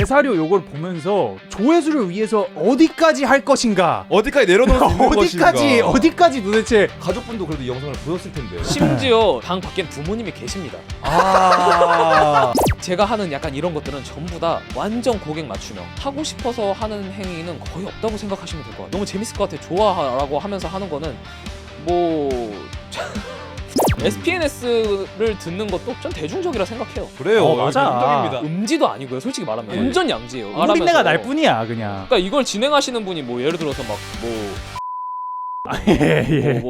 개사료 요걸 보면서 조회수를 위해서 어디까지 할 것인가, 어디까지 내려놓을 수 있는 것인가. 어디까지 도대체. 가족분도 그래도 이 영상을 보셨을 텐데. 심지어 방 밖엔 부모님이 계십니다. 제가 하는 약간 이런 것들은 전부 다 완전 고객 맞춤형. 하고 싶어서 하는 행위는 거의 없다고 생각하시면 될 것 같아요. 너무 재밌을 것 같아. 좋아라고 하면서 하는 거는 뭐 SPNS를 듣는 것도 좀 대중적이라 생각해요. 그래요. 맞아. 인정입니다. 음지도 아니고요. 솔직히 말하면 예. 운전 양지예요. 우린내가 날 뿐이야 그냥. 그러니까 이걸 진행하시는 분이 뭐 예를 들어서 예.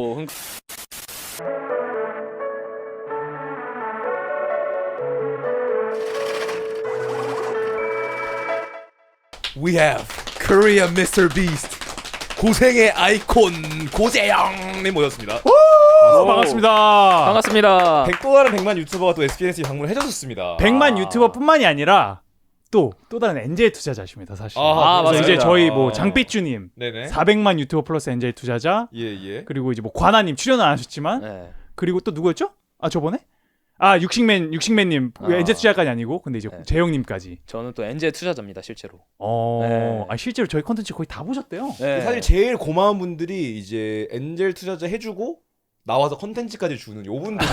We have Korean Mr. Beast. 고생의 아이콘 고재영님 모셨습니다. 반갑습니다. 반갑습니다. 또 다른 100만 유튜버가 또 SPNS에 방문을 해줬습니다. 100만 유튜버뿐만이 아니라 또 다른 엔젤 투자자십니다 사실. 아, 그래서 이제 맞습니다. 저희 뭐 장삐쭈님 네네. 400만 유튜버 플러스 엔젤 투자자, 예예. 그리고 이제 뭐 관아님 출연은 안 하셨지만, 네. 그리고 또 누구였죠? 아 저번에? 아 육식맨님 엔젤 투자까지 아니고 근데 이제 네. 재영님까지. 저는 또 엔젤 투자자입니다 실제로. 어, 네. 아 실제로 저희 컨텐츠 거의 다 보셨대요. 네. 사실 제일 고마운 분들이 이제 엔젤 투자자 해주고 나와서 컨텐츠까지 주는 요 분들이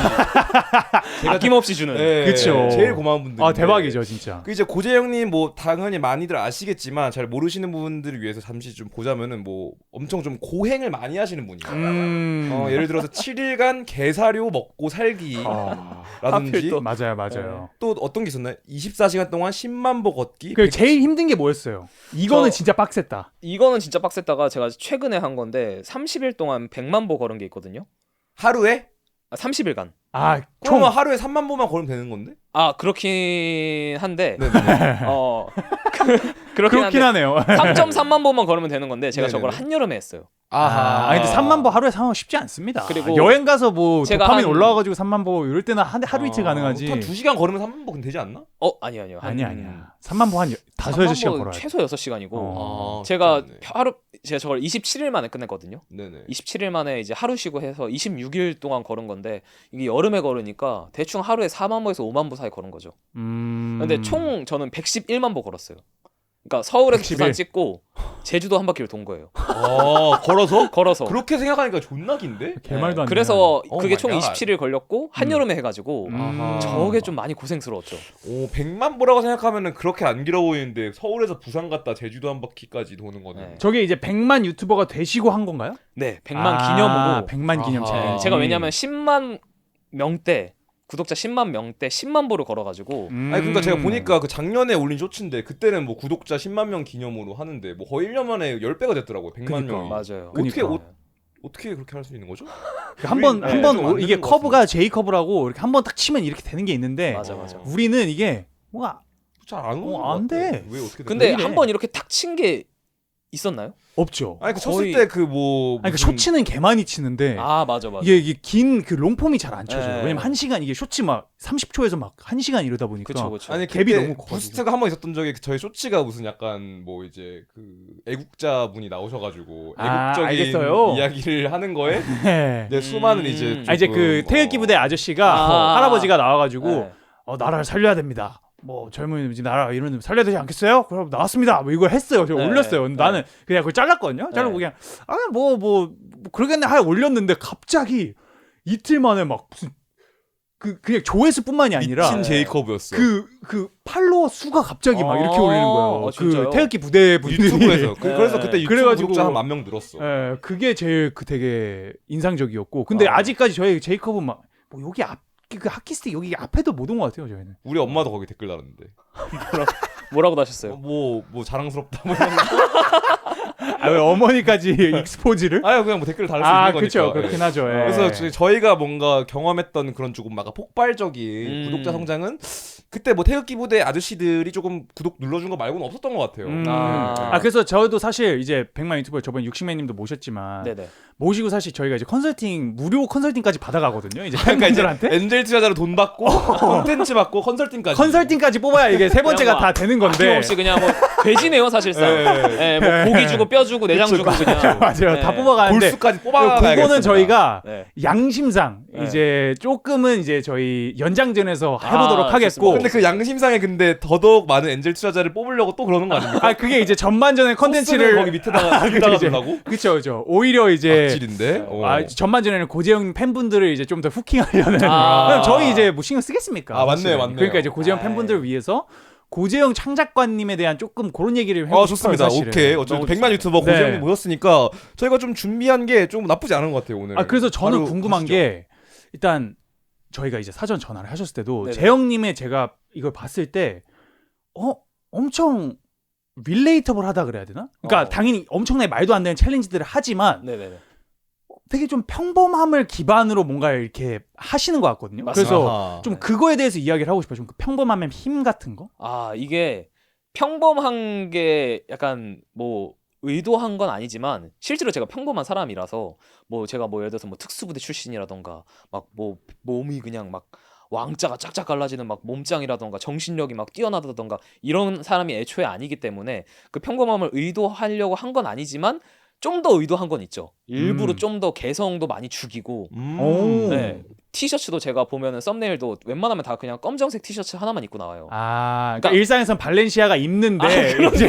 제가 아낌없이 주는. 네, 그쵸. 제일 고마운 분들. 아 대박이죠 진짜. 그 이제 고재영님 뭐 당연히 많이들 아시겠지만 잘 모르시는 분들을 위해서 잠시 좀 보자면은 뭐 엄청 좀 고행을 많이 하시는 분이에요. 예를 들어서 7일간 개사료 먹고 살기 하필 라든지 또. 맞아요. 또 어떤 게 있었나요? 24시간 동안 10만 보 걷기. 그 제일 힘든 게 뭐였어요? 이거는 저- 진짜 빡셌다. 이거는 진짜 빡셌다가 제가 최근에 한 건데 30일 동안 100만 보 걸은 게 있거든요. 하루에? 30일간. 아 총. 그러면 하루에 3만 보만 걸으면 되는 건데? 아 그렇긴 한데 네네. 그렇긴 한데 하네요. 3.3만 보만 걸으면 되는 건데 제가 네네네. 저걸 한여름에 했어요. 아 근데 3만 보 하루에 사면 쉽지 않습니다. 그리고 여행 가서 뭐 제가 도파민 한- 올라와가지고 3만 보 이럴 때는 하루 이틀 가능하지. 한 2시간 걸으면 3만 보 되지 않나? 아니요. 아니야. 3만 보 한 5-6시간 걸어야 돼. 최소 6시간이고 어. 제가 그렇네. 제가 저걸 27일 만에 끝냈거든요. 네네. 27일 만에 이제 하루 쉬고 해서 26일 동안 걸은 건데 이게 여름에 걸으니까 대충 하루에 4만 보에서 5만 보 사이 걸은 거죠. 근데 총 저는 111만 보 걸었어요. 그러니까 서울에서 111. 부산 찍고 제주도 한 바퀴를 돈 거예요. 걸어서? 걸어서. 그렇게 생각하니까 존나 긴데? 개말도 안 돼. 그래서 오 그게 마이 총 갓. 27일 걸렸고 한여름에 해가지고 아하. 저게 좀 많이 고생스러웠죠. 오, 100만 보라고 생각하면은 그렇게 안 길어 보이는데 서울에서 부산 갔다 제주도 한 바퀴까지 도는 거네. 네. 저게 이제 100만 유튜버가 되시고 한 건가요? 네, 100만 기념으로. 100만 기념 아하. 챌린지. 제가 왜냐면 10만 명대 구독자 10만 명대 10만 보를 걸어가지고 아니 그러니까 제가 보니까 그 작년에 올린 쇼츠인데 그때는 뭐 구독자 10만 명 기념으로 하는데 뭐 거의 1년 만에 10배가 됐더라고요. 100만 그니까. 명이. 맞아요. 어떻게 그니까. 어떻게 그렇게 할 수 있는 거죠? 한번 네, 한번 좀안 이게 되는 것 커브가 J 커브라고 이렇게 한번 딱 치면 이렇게 되는 게 있는데 맞아. 우리는 이게 뭔가 잘안 오는 것 안 같아. 돼. 왜 어떻게 근데 왜 이래? 한 번 이렇게 탁 친 게 있었나요? 없죠. 아니 그 거의- 쳤을 때 그 뭐 아니 그 쇼츠는 개 많이 치는데 아 맞아. 이게 긴 그 롱폼이 잘 안 쳐져요. 네. 왜냐면 1시간 이게 쇼츠 막 30초에서 막 1시간 이러다 보니까 그쵸. 아니 갭이 그때 너무 커가지고. 부스트가 한 번 있었던 적에 저희 쇼츠가 무슨 약간 뭐 이제 그 애국자 분이 나오셔가지고 아, 애국적인 알겠어요. 이야기를 하는 거에 네. 네, 수많은 이제 아 이제 그 태극기 부대 아저씨가 아. 할아버지가 나와가지고 네. 나라를 살려야 됩니다. 뭐 젊은 나라 이런 데 살려야 되지 않겠어요? 그럼 나왔습니다. 뭐 이걸 했어요. 제가 네. 올렸어요. 근데 네. 나는 그냥 그걸 잘랐거든요. 자르고 그냥 뭐 그러겠네 하여 올렸는데 갑자기 이틀 만에 막 무슨 그냥 조회수뿐만이 아니라 미친 제이컵이었어. 그 팔로워 수가 갑자기 막 이렇게 아, 올리는 거예요. 그 진짜요? 태극기 부대 분들이 유튜브에서 네. 그래서 그때 유튜브 그래가지고- 구독자 한 10,000명 늘었어. 예, 그게 제일 되게 인상적이었고 근데 아. 아직까지 저희 제이컵은 막 뭐 여기 앞 그 하키스틱 여기 앞에도 못 온 것 같아요 저희는. 우리 엄마도 거기 댓글 달았는데. 뭐라고 다셨어요? 뭐 자랑스럽다 뭐 이런 거. 아 왜 어머니까지 익스포즈를? 아유 그냥 뭐 댓글 달을 수 아 있는 거니까. 그렇죠 그렇긴 예. 하죠. 예. 그래서 저희가 뭔가 경험했던 그런 조금 막 폭발적인 구독자 성장은 그때 뭐 태극기 부대 아저씨들이 조금 구독 눌러준 거 말고는 없었던 것 같아요. 아. 그래서 저도 사실 이제 100만 유튜버 저번 육식맨님도 모셨지만 네네. 모시고 사실 저희가 이제 무료 컨설팅까지 받아가거든요. 이제 그러니까 이제 팬분들한테 엔젤 투자자로 돈 받고 콘텐츠 받고 컨설팅까지. 컨설팅까지 뽑아야 이게 세 번째가 그냥 다 되는 건데. 아낌없이 그냥 뭐 돼지네요 사실상. 예. 뭐 고기 주고 뼈 주고 내장 주고 그냥 맞아요. 다 뽑아가는데 골수까지 뽑아가야겠습니다. 그거는 저희가 네. 양심상 네. 이제 조금은 이제 저희 연장전에서 해보도록 하겠고. 좋습니다. 근데 그 양심상에 근데 더더욱 많은 엔젤 투자자를 뽑으려고 또 그러는 거 아닙니까? 아 그게 이제 전반전에 컨텐츠를 거기 밑에다가 두려고? 그쵸 그쵸. 오히려 이제 악질인데. 전반전에는 고재영 팬분들을 이제 좀 더 후킹하려는. 아. 저희 이제 뭐 신경 쓰겠습니까? 아, 맞네요, 사실. 맞네요. 그러니까 이제 고재영 아이. 팬분들을 위해서 고재영 창작관님에 대한 조금 그런 얘기를 해보고 싶어요. 좋습니다. 사실은. 오케이. 어쨌든 100만 유튜버 네. 고재영님 모셨으니까 저희가 좀 준비한 게 좀 나쁘지 않은 것 같아요 오늘. 아 그래서 저는 바로 궁금한 가시죠. 게 일단 저희가 이제 사전 전화를 하셨을 때도 네네. 재영님의 제가 이걸 봤을 때 엄청 릴레이터블하다 그래야 되나? 그러니까 당연히 엄청나게 말도 안 되는 챌린지들을 하지만 네네네. 되게 좀 평범함을 기반으로 뭔가 이렇게 하시는 것 같거든요. 맞습니다. 그래서 아하. 좀 그거에 대해서 이야기를 하고 싶어요. 좀 그 평범함의 힘 같은 거. 아 이게 평범한 게 약간 뭐 의도한 건 아니지만 실제로 제가 평범한 사람이라서 뭐 제가 뭐 예를 들어서 뭐 특수부대 출신이라던가 막 뭐 몸이 그냥 막 왕자가 쫙쫙 갈라지는 막 몸짱이라던가 정신력이 막 뛰어나다던가 이런 사람이 애초에 아니기 때문에 그 평범함을 의도하려고 한 건 아니지만 좀 더 의도한 건 있죠. 일부러 좀 더 개성도 많이 죽이고 오. 네. 티셔츠도 제가 보면은 썸네일도 웬만하면 다 그냥 검정색 티셔츠 하나만 입고 나와요. 아, 그러니까 그러니까- 일상에선 발렌시아가 입는데 이제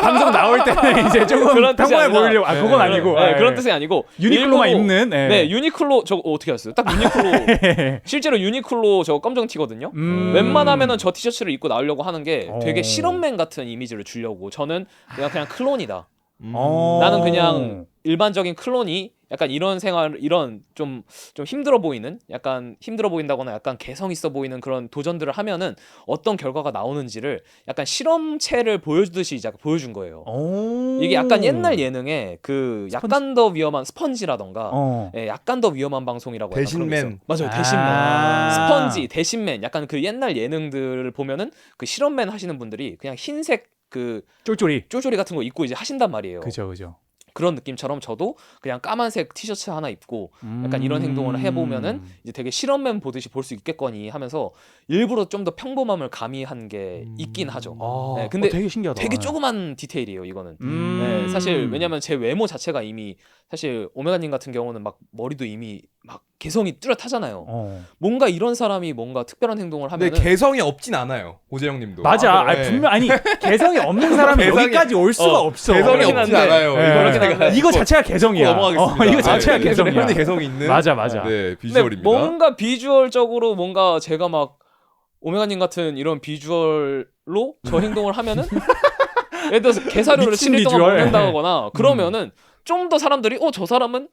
방송 나올 때는 이제 조금 그런 뜻이 평범해 아니라- 보이려고. 아, 그건 아니고. 네, 예. 그런 뜻이 아니고 유니클로만 일부러- 입는. 예. 네, 유니클로 저 어떻게 알았어요? 딱 유니클로 실제로 유니클로 저 검정 티거든요. 웬만하면은 저 티셔츠를 입고 나오려고 하는 게 되게 어. 실험맨 같은 이미지를 주려고 저는 그냥 클론이다. 어. 나는 그냥 일반적인 클론이 약간 이런 생활 이런 좀 힘들어 보이는 약간 힘들어 보인다거나 약간 개성 있어 보이는 그런 도전들을 하면은 어떤 결과가 나오는지를 약간 실험체를 보여주듯이 이제 보여준 거예요. 오. 이게 약간 옛날 예능에 그 약간 더 위험한 스펀지라던가 예, 약간 더 위험한 방송이라고 약간 그런 게 대신맨. 있어요. 맞아요. 대신맨. 아. 스펀지, 대신맨. 약간 그 옛날 예능들을 보면은 그 실험맨 하시는 분들이 그냥 흰색 그 쫄쫄이. 쪼조리 같은 거 입고 이제 하신단 말이에요. 그죠, 그죠. 그런 느낌처럼 저도 그냥 까만색 티셔츠 하나 입고 약간 이런 행동을 해보면은 이제 되게 실험맨 보듯이 볼 수 있겠거니 하면서 일부러 좀 더 평범함을 가미한 게 있긴 하죠. 아, 네, 근데 되게 신기하다. 되게 조그만 디테일이에요, 이거는. 음. 네, 사실 왜냐면 제 외모 자체가 이미 사실 오메가님 같은 경우는 막 머리도 이미 막 개성이 뚜렷하잖아요. 뭔가 이런 사람이 뭔가 특별한 행동을 근데 하면은 개성이 없진 않아요. 고재영님도. 맞아. 아, 그래. 아니, 분명 아니 개성이 없는 사람이 개성이- 여기까지 올 수가 없어. 개성이 그렇긴 없진 한데. 않아요. 네. 이거는 그렇긴 한데. 이거 자체가 개성이야. 넘어가겠습니다. 이거 자체가 네, 개성이야. 충분히 개성이 있는. 맞아, 맞아. 네, 근데 비주얼입니다. 뭔가 비주얼적으로 뭔가 제가 막 오메가님 같은 이런 비주얼로 저 행동을 하면은 예를 들어서 게사료를 미친 7일 동안 비주얼. 먹는다거나 그러면은 좀 더 사람들이 저 사람은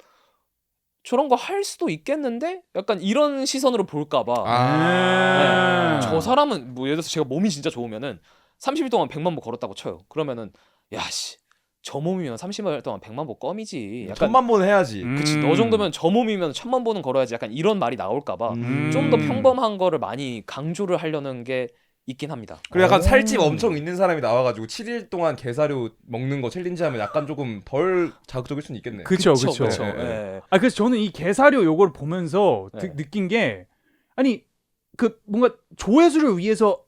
저런 거 할 수도 있겠는데? 약간 이런 시선으로 볼까봐 아. 저 사람은 뭐 예를 들어서 제가 몸이 진짜 좋으면은 30일 동안 100만 보 걸었다고 쳐요. 그러면은 야씨 저 몸이면 30일 동안 100만 보 껌이지. 약간 천만 번 해야지. 그치 너 정도면 저 몸이면 1000만 보는 걸어야지. 약간 이런 말이 나올까봐 좀 더 평범한 거를 많이 강조를 하려는 게 있긴 합니다. 그리고 약간 오. 살집 엄청 있는 사람이 나와가지고 7일 동안 게사료 먹는 거 챌린지하면 약간 조금 덜 자극적일 수는 있겠네. 그쵸, 그쵸. 그쵸. 네, 네. 예. 아 그래서 저는 이 게사료 요걸 보면서 네. 느낀 게 아니 그 뭔가 조회수를 위해서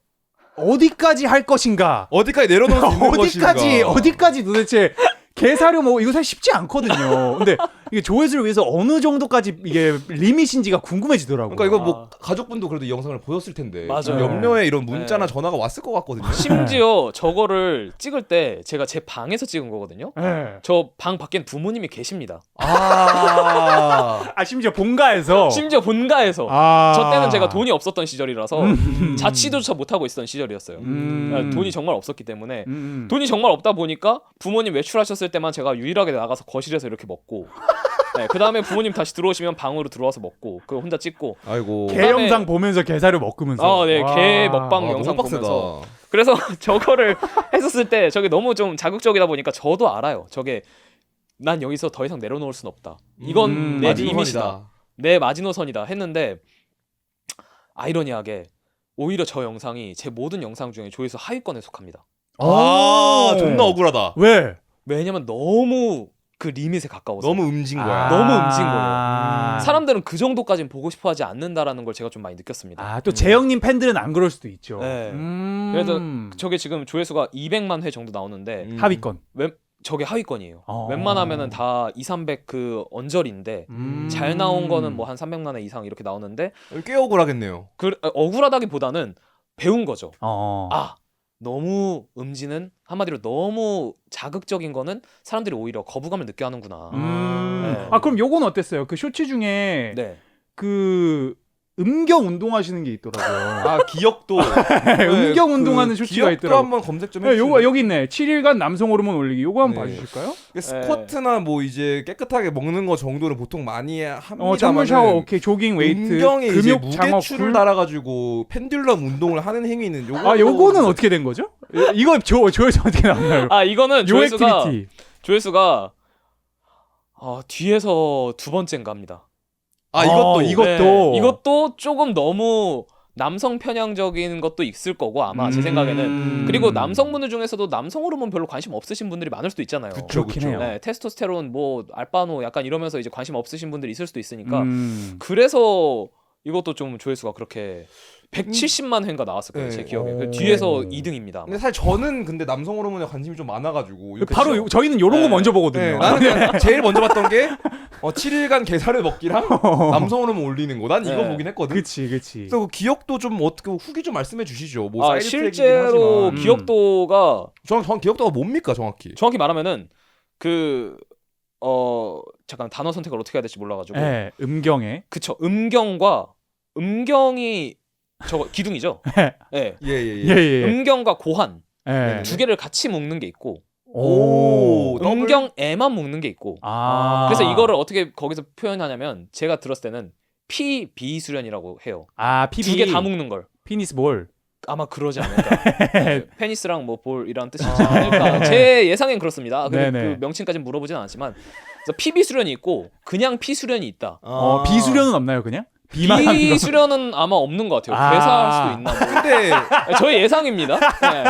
어디까지 할 것인가? 어디까지 내려놓을 수 있는 것인가. 어디까지 도대체 게사료 뭐 이거 사실 쉽지 않거든요. 근데 이게 조회수를 위해서 어느 정도까지 이게 리밋인지가 궁금해지더라고요. 그러니까 이거 뭐 가족분도 그래도 이 영상을 보셨을 텐데 맞아요. 좀 염려에 이런 문자나 네. 전화가 왔을 것 같거든요. 심지어 저거를 찍을 때 제가 제 방에서 찍은 거거든요. 네. 저 방 밖엔 부모님이 계십니다. 아, 심지어 본가에서 심지어 본가에서. 아. 저 때는 제가 돈이 없었던 시절이라서 자취조차 못하고 있었던 시절이었어요. 돈이 정말 없었기 때문에 돈이 정말 없다 보니까 부모님 외출하셨을 때만 제가 유일하게 나가서 거실에서 이렇게 먹고 네, 그 다음에 부모님 다시 들어오시면 방으로 들어와서 먹고 그 혼자 찍고 아이고. 개 영상 보면서 게사료 먹으면서. 네, 와. 개 먹방 아, 영상 너무 빡세다. 보면서 그래서 저거를 했었을 때 저게 너무 좀 자극적이다 보니까 저도 알아요. 저게 난 여기서 더 이상 내려놓을 순 없다. 이건 내 마지노선이다. 리밋이다. 내 마지노선이다 했는데 아이러니하게 오히려 저 영상이 제 모든 영상 중에 조회수 하위권에 속합니다. 아, 존나 억울하다. 왜? 왜냐면 너무 그 리밋에 가까워서 너무 음진 거야. 너무 음진 거예요. 사람들은 그 정도까지는 보고 싶어하지 않는다라는 걸 제가 좀 많이 느꼈습니다. 아, 또 재영님 팬들은 안 그럴 수도 있죠. 네. 그래서 저게 지금 조회수가 200만 회 정도 나오는데 하위권. 저게 하위권이에요. 웬만하면은 다 2, 300 그 언저리인데 잘 나온 거는 뭐 한 300만 원 이상 이렇게 나오는데 꽤 억울하겠네요. 억울하다기보다는 배운 거죠. 어. 아, 너무 음지는 한마디로 너무 자극적인 거는 사람들이 오히려 거부감을 느껴하는구나. 네. 아 그럼 요건 어땠어요? 그 쇼츠 중에 네. 그 음경 운동하시는 게 있더라고요. 아 기억도 음경 운동하는 쇼츠가 기억도 있더라고. 한번 검색 좀 네, 해주세요. 요거 여기 있네. 7일간 남성 호르몬 올리기. 요거 한번 네. 봐주실까요? 스쿼트나 뭐 이제 깨끗하게 먹는 거 정도는 보통 많이 합니다만 전문 샤워, 오케이, 조깅, 웨이트, 음경에 이제 금욕, 장어, 무게추를 달아가지고 펜듈럼 운동을 하는 행위는 요거 아 요거는 어떻게 된 거죠? 이거 조회수 어떻게 나왔나요? 아, 이거는 요 조회수가 액티비티. 뒤에서 두 번째인가 합니다. 이것도 네, 이것도 조금 너무 남성 편향적인 것도 있을 거고 아마 제 생각에는. 그리고 남성분들 중에서도 남성 호르몬 별로 관심 없으신 분들이 많을 수도 있잖아요. 그렇긴 해요. 네, 테스토스테론 뭐 알파노 약간 이러면서 이제 관심 없으신 분들이 있을 수도 있으니까 그래서 이것도 좀 조회수가 그렇게 170만 회인가 나왔을 거예요. 제 기억에. 그 뒤에서 2등입니다. 근데 사실 저는 근데 남성 호르몬에 관심이 좀 많아가지고 바로 저희는 요런 거 먼저 보거든요. 네, 나는 그냥 제일 먼저 봤던 게 7일간 게살을 먹기랑 남성 호르몬 올리는 거. 난 이거 네. 보긴 했거든. 그치. 그래서 그 기억도 좀 어떻게 후기 좀 말씀해 주시죠. 뭐 사이드 실제로 트랙이긴 하지만. 기억도가 정확 기억도가 뭡니까 정확히? 정확히 말하면은 잠깐 단어 선택을 어떻게 해야 될지 몰라가지고. 네, 음경에. 그쵸. 음경이 저거 기둥이죠. 네. 예. 음경과 고한 네. 두 개를 같이 묶는 게 있고 오. 음경에만 묶는 게 있고. 그래서 이거를 어떻게 거기서 표현하냐면 제가 들었을 때는 피비수련이라고 해요. PB. 두 개 다 묶는 걸. 피니스 볼. 아마 그러지 않을까. 네, 페니스랑 뭐 볼이라는 뜻이지 않을까. 제 예상엔 그렇습니다. 근데 그 명칭까지는 물어보진 않았지만 그래서 피비수련이 있고 그냥 피수련이 있다. 비수련은 없나요 그냥? 비수련은 아마 없는 것 같아요. 괴사할 수도 있나. 뭐. 근데 저의 예상입니다. 네.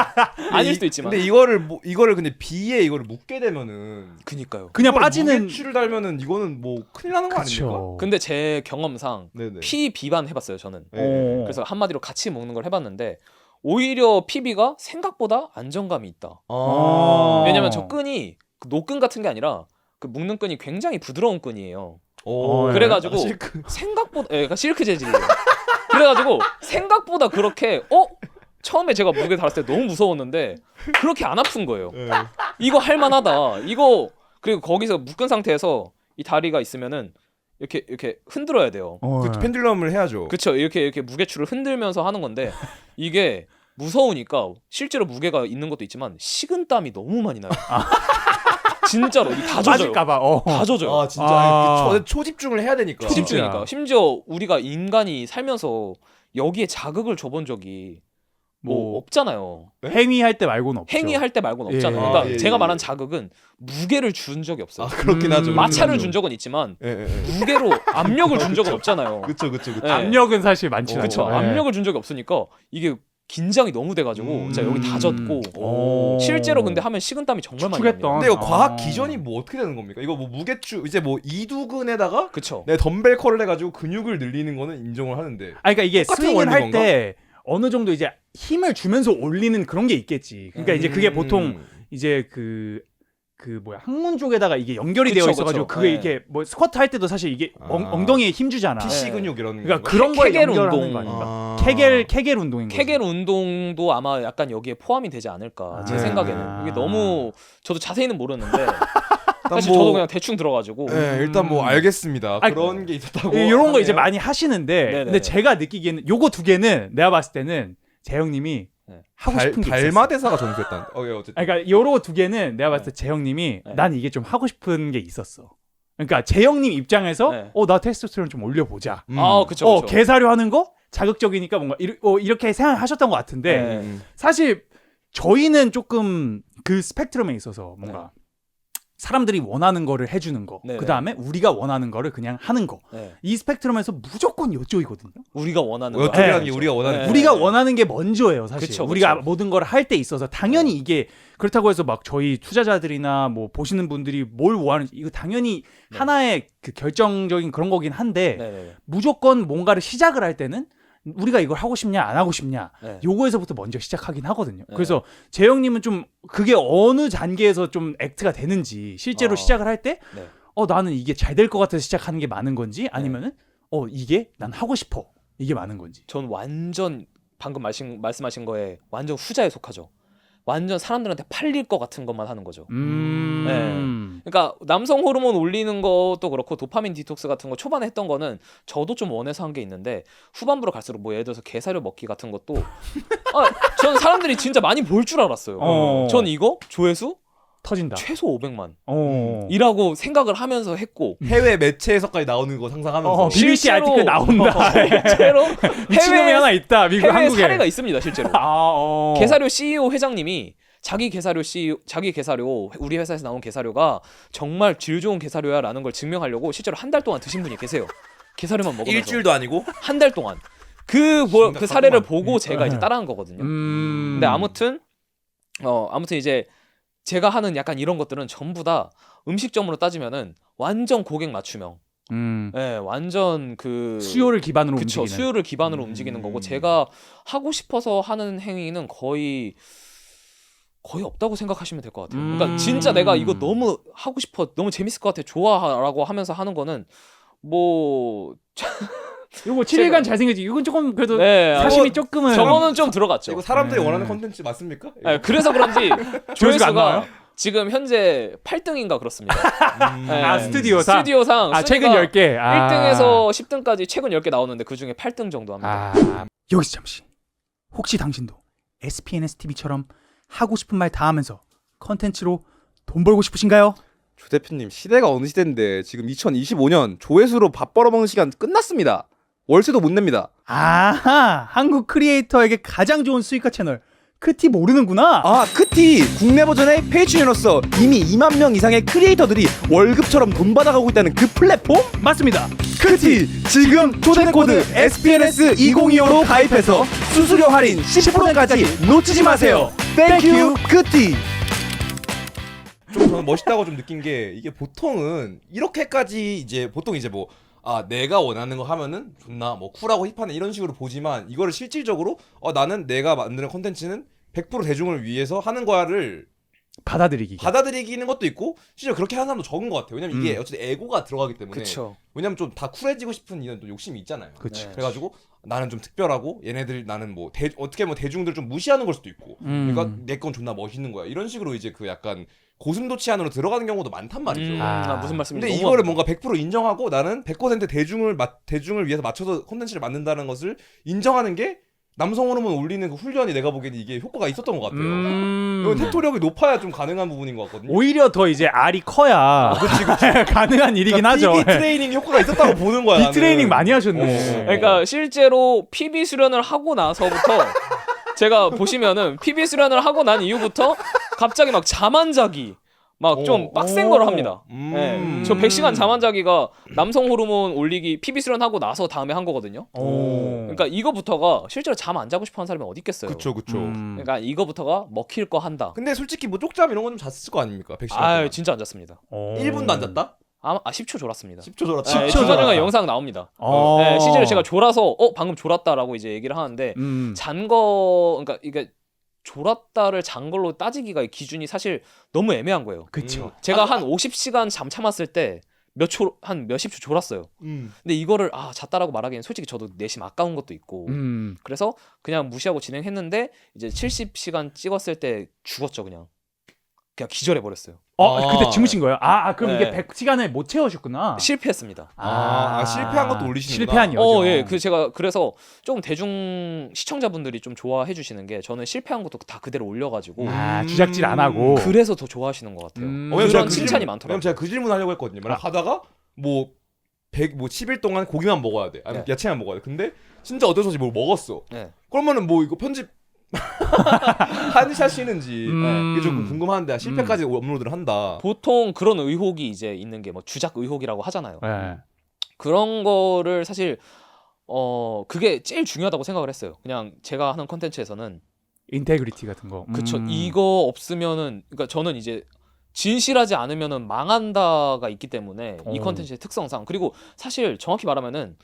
아닐 수도 있지만. 근데 이거를 근데 비에 이거를 묶게 되면은 그니까요. 그냥 빠지는 무게추를 달면은 이거는 뭐 큰일 나는 거 아닙니까? 근데 제 경험상 네네. 피비반 해봤어요 저는. 네. 그래서 한마디로 같이 묶는 걸 해봤는데 오히려 피비가 생각보다 안정감이 있다. 왜냐면 저 끈이 노끈 같은 게 아니라 그 묶는 끈이 굉장히 부드러운 끈이에요. 그래가지고 생각보다 그러니까 실크 재질이에요. 그래가지고 생각보다 그렇게 처음에 제가 무게 달았을 때 너무 무서웠는데 그렇게 안 아픈 거예요. 이거 할만하다. 이거 그리고 거기서 묶은 상태에서 이 다리가 있으면은 이렇게 흔들어야 돼요. 그 펜듈럼을 해야죠. 그렇죠. 이렇게 무게추를 흔들면서 하는 건데 이게 무서우니까 실제로 무게가 있는 것도 있지만 식은땀이 너무 많이 나요. 진짜로 다 젖어요. 빠질까봐. 다 젖어요. 진짜 초집중을 해야 되니까. 초집중이니까. 심지어 우리가 인간이 살면서 여기에 자극을 줘본 적이 뭐 없잖아요. 행위할 때 말고는 없죠. 행위할 때 말고는 없잖아요. 그러니까 제가 말한 자극은 무게를 준 적이 없어요. 그렇긴 하죠. 마찰을 준 적은 있지만 무게로 압력을 준 적은 없잖아요. 그렇죠. 네. 압력은 사실 많지 않죠. 그렇죠. 압력을 준 적이 없으니까 이게 긴장이 너무 돼가지고 진짜 여기 다 젖고 실제로 근데 하면 식은땀이 정말 많이 납니다. 근데 이거 과학 기전이 뭐 어떻게 되는 겁니까? 이거 뭐 무게추 이제 뭐 이두근에다가 그쵸. 내 덤벨 컬을 해가지고 근육을 늘리는 거는 인정을 하는데. 그러니까 이게 똑같은 스윙을 할 원리건가? 때 어느 정도 이제 힘을 주면서 올리는 그런 게 있겠지. 그러니까 이제 그게 보통 이제 그 뭐야 항문 쪽에다가 이게 연결이 되어 있어가지고 그게 이게 뭐 스쿼트 할 때도 사실 이게 엉덩이에 힘 주잖아. PC 근육 이런. 그러니까 그런 거에 케겔 연결하는 운동. 거 아닌가? 케겔 운동인 거죠. 케겔 운동도 아마 약간 여기에 포함이 되지 않을까 제 생각에는. 이게 너무 저도 자세히는 모르는데 사실 저도 그냥 대충 들어가지고. 네, 일단 뭐 알겠습니다. 그런 게 있었다고. 이런 거 이제 많이 하시는데 네네. 근데 제가 느끼기에는 요거 두 개는 내가 봤을 때는 재영님이 하고 싶은 게 있었어. 달마대사가 전수했다는. 어쨌든. 그러니까 요로 두 개는 내가 봤을 때 재영님이 난 이게 좀 하고 싶은 게 있었어. 그러니까 재영님 입장에서 나 테스토스테론 좀 올려보자. 그쵸. 개사료 하는 거 자극적이니까 뭔가 이렇게 생각하셨던 것 같은데 사실 저희는 조금 그 스펙트럼에 있어서 뭔가 사람들이 원하는 거를 해주는 거, 그 다음에 우리가 원하는 거를 그냥 하는 거. 이 스펙트럼에서 무조건 이쪽이거든요. 우리가 원하는 거. 이쪽이라는 게 우리가 원하는. 우리가 원하는 게 먼저예요, 사실. 그쵸. 우리가 모든 걸 할 때 있어서 당연히 이게 그렇다고 해서 막 저희 투자자들이나 뭐 보시는 분들이 뭘 원하는지 이거 당연히 하나의 그 결정적인 그런 거긴 한데 무조건 뭔가를 시작을 할 때는 우리가 이걸 하고 싶냐 안 하고 싶냐 네. 요거에서부터 먼저 시작하긴 하거든요. 네. 그래서 재영님은 좀 그게 어느 단계에서 좀 액트가 되는지 실제로 시작을 할 때 네. 나는 이게 잘 될 것 같아서 시작하는 게 많은 건지 아니면은 이게 난 하고 싶어 이게 많은 건지. 전 완전 방금 말씀하신 거에 완전 후자에 속하죠. 완전 사람들한테 팔릴 것 같은 것만 하는 거죠. 그러니까 남성 호르몬 올리는 것도 그렇고 도파민 디톡스 같은 거 초반에 했던 거는 저도 좀 원해서 한 게 있는데 후반부로 갈수록 뭐 예를 들어서 게사료 먹기 같은 것도 전 사람들이 진짜 많이 볼 줄 알았어요. 전 이거 조회수 터진다. 최소 500만 이라고 생각을 하면서 했고 해외 매체에서까지 나오는 거 상상하면서 BBC 아티클 나온다. 실제로 미친놈이 하나 있다. 미국 해외 한국에. 사례가 있습니다 실제로. 게사료 CEO 회장님이 자기 게사료 우리 회사에서 나온 게사료가 정말 질 좋은 게사료야라는 걸 증명하려고 실제로 한 달 동안 드신 분이 계세요. 게사료만 먹으면서 일주일도 아니고 한 달 동안 그 사례를 보고 제가 이제 따라한 거거든요. 근데 아무튼 이제 제가 하는 약간 이런 것들은 전부 다 음식점으로 따지면은 완전 고객 맞춤형. 네, 완전 그 수요를 기반으로 그쵸, 움직이는. 수요를 기반으로 움직이는 거고 제가 하고 싶어서 하는 행위는 거의 없다고 생각하시면 될 것 같아요. 그러니까 진짜 내가 이거 너무 하고 싶어, 너무 재밌을 것 같아, 좋아라고 하면서 하는 거는 뭐 이거 7일간 잘생겼지. 이건 조금 그래도 네, 사심이 조금은 저거는 좀 들어갔죠. 이거 사람들이 원하는 컨텐츠 맞습니까? 네, 그래서 그런지 조회수가 안 나와요? 조회수가 지금 현재 8등인가 그렇습니다. 네. 스튜디오상 스튜디오상 최근 10개 1등에서 10등까지 최근 10개 나오는데 그중에 8등 정도 합니다. 여기서 잠시 혹시 당신도 SPNS TV처럼 하고 싶은 말 다 하면서 컨텐츠로 돈 벌고 싶으신가요? 조 대표님, 시대가 어느 시대인데 지금 2025년 조회수로 밥 벌어먹는 시간 끝났습니다. 월세도 못 냅니다. 아하, 한국 크리에이터에게 가장 좋은 수익화 채널 크티 모르는구나. 크티 국내 버전의 페이춘으로서 이미 2만 명 이상의 크리에이터들이 월급처럼 돈 받아가고 있다는 그 플랫폼? 맞습니다. 크티 지금 초대코드 SPNS 2025로 가입해서 수수료 할인 10%까지 놓치지 마세요. 땡큐 크티. 좀 저는 멋있다고 좀 느낀 게 이게 보통은 이렇게까지 이제 보통 이제 뭐 내가 원하는 거 하면은 존나 뭐 쿨하고 힙하네 이런 식으로 보지만 이거를 실질적으로 나는 내가 만드는 콘텐츠는 100% 대중을 위해서 하는 거야를 받아들이기는 것도 있고 실제로 그렇게 하는 사람도 적은 것 같아요. 왜냐면 이게 어쨌든 에고가 들어가기 때문에. 그쵸. 왜냐면 좀 다 쿨해지고 싶은 이런 또 욕심이 있잖아요. 그치. 그래가지고 나는 좀 특별하고 얘네들 나는 뭐 어떻게 보면 대중들 좀 무시하는 걸 수도 있고 그러니까 내 건 존나 멋있는 거야 이런 식으로 이제 그 약간 고슴도치 안으로 들어가는 경우도 많단 말이죠. 무슨 말씀인지. 근데 이거를 뭔가 100% 인정하고 나는 100% 대중을 위해서 맞춰서 콘텐츠를 만든다는 것을 인정하는 게 남성 호르몬 올리는 그 훈련이 내가 보기에는 이게 효과가 있었던 것 같아요. 이건 테토력이 높아야 좀 가능한 부분인 것 같거든요. 오히려 더 이제 알이 커야 가능한 일이긴 하죠. PB 트레이닝 효과가 있었다고 보는 거야. 빅 트레이닝 많이 하셨네. 그러니까 실제로 PB 수련을 하고 나서부터 제가 보시면은 PB 수련을 하고 난 이후부터 갑자기 막 잠 안 자기 막 좀 빡센 거를 합니다. 네. 저 100시간 잠 안 자기가 남성 호르몬 올리기 PB 수련하고 나서 다음에 한 거거든요. 그러니까 이거부터가 실제로 잠 안 자고 싶어 하는 사람이 어디 있겠어요. 그쵸. 그러니까 이거부터가 먹힐 거 한다. 근데 솔직히 뭐 쪽잠 이런 건 좀 잤을 거 아닙니까? 100시간. 진짜 안 잤습니다. 1분도 안 잤다? 10초 졸았습니다. 10초 졸았다. 네, 중간중간 영상 나옵니다. 네, 실제로 제가 졸아서 방금 졸았다라고 이제 얘기를 하는데 잔 거 그러니까 이게 졸았다를 잔 걸로 따지기가 기준이 사실 너무 애매한 거예요. 그쵸. 제가 한 50시간 잠 참았을 때 한 몇십 초 졸았어요. 근데 이거를 잤다라고 말하기엔 솔직히 저도 내심 아까운 것도 있고 그래서 그냥 무시하고 진행했는데 이제 70시간 찍었을 때 죽었죠. 그냥 기절해버렸어요. 그때 주무신 거예요? 그럼 네. 이게 100시간을 못 채우셨구나. 실패했습니다. 실패한 것도 올리시는구나. 실패한 여정. 예. 제가 그래서 조금 대중 시청자분들이 좀 좋아해 주시는 게 저는 실패한 것도 다 그대로 올려가지고 주작질 안 하고. 그래서 더 좋아하시는 것 같아요. 왜냐면 그런 칭찬이 많더라고요. 왜냐면 제가 그 질문 하려고 했거든요. 만약 하다가 뭐 10일 동안 고기만 먹어야 돼. 아니면 야채만 먹어야 돼. 근데 진짜 어쩔 수 없이 뭘 먹었어. 네. 그러면은 뭐 이거 편집 하시는지 이게 좀 궁금한데 실패까지 업로드를 한다. 보통 그런 의혹이 이제 있는 게 뭐 주작 의혹이라고 하잖아요. 네. 그런 거를 사실 그게 제일 중요하다고 생각을 했어요. 그냥 제가 하는 컨텐츠에서는 인테그리티 같은 거. 그쵸. 이거 없으면은 그러니까 저는 이제 진실하지 않으면은 망한다가 있기 때문에 이 컨텐츠의 특성상 그리고 사실 정확히 말하면은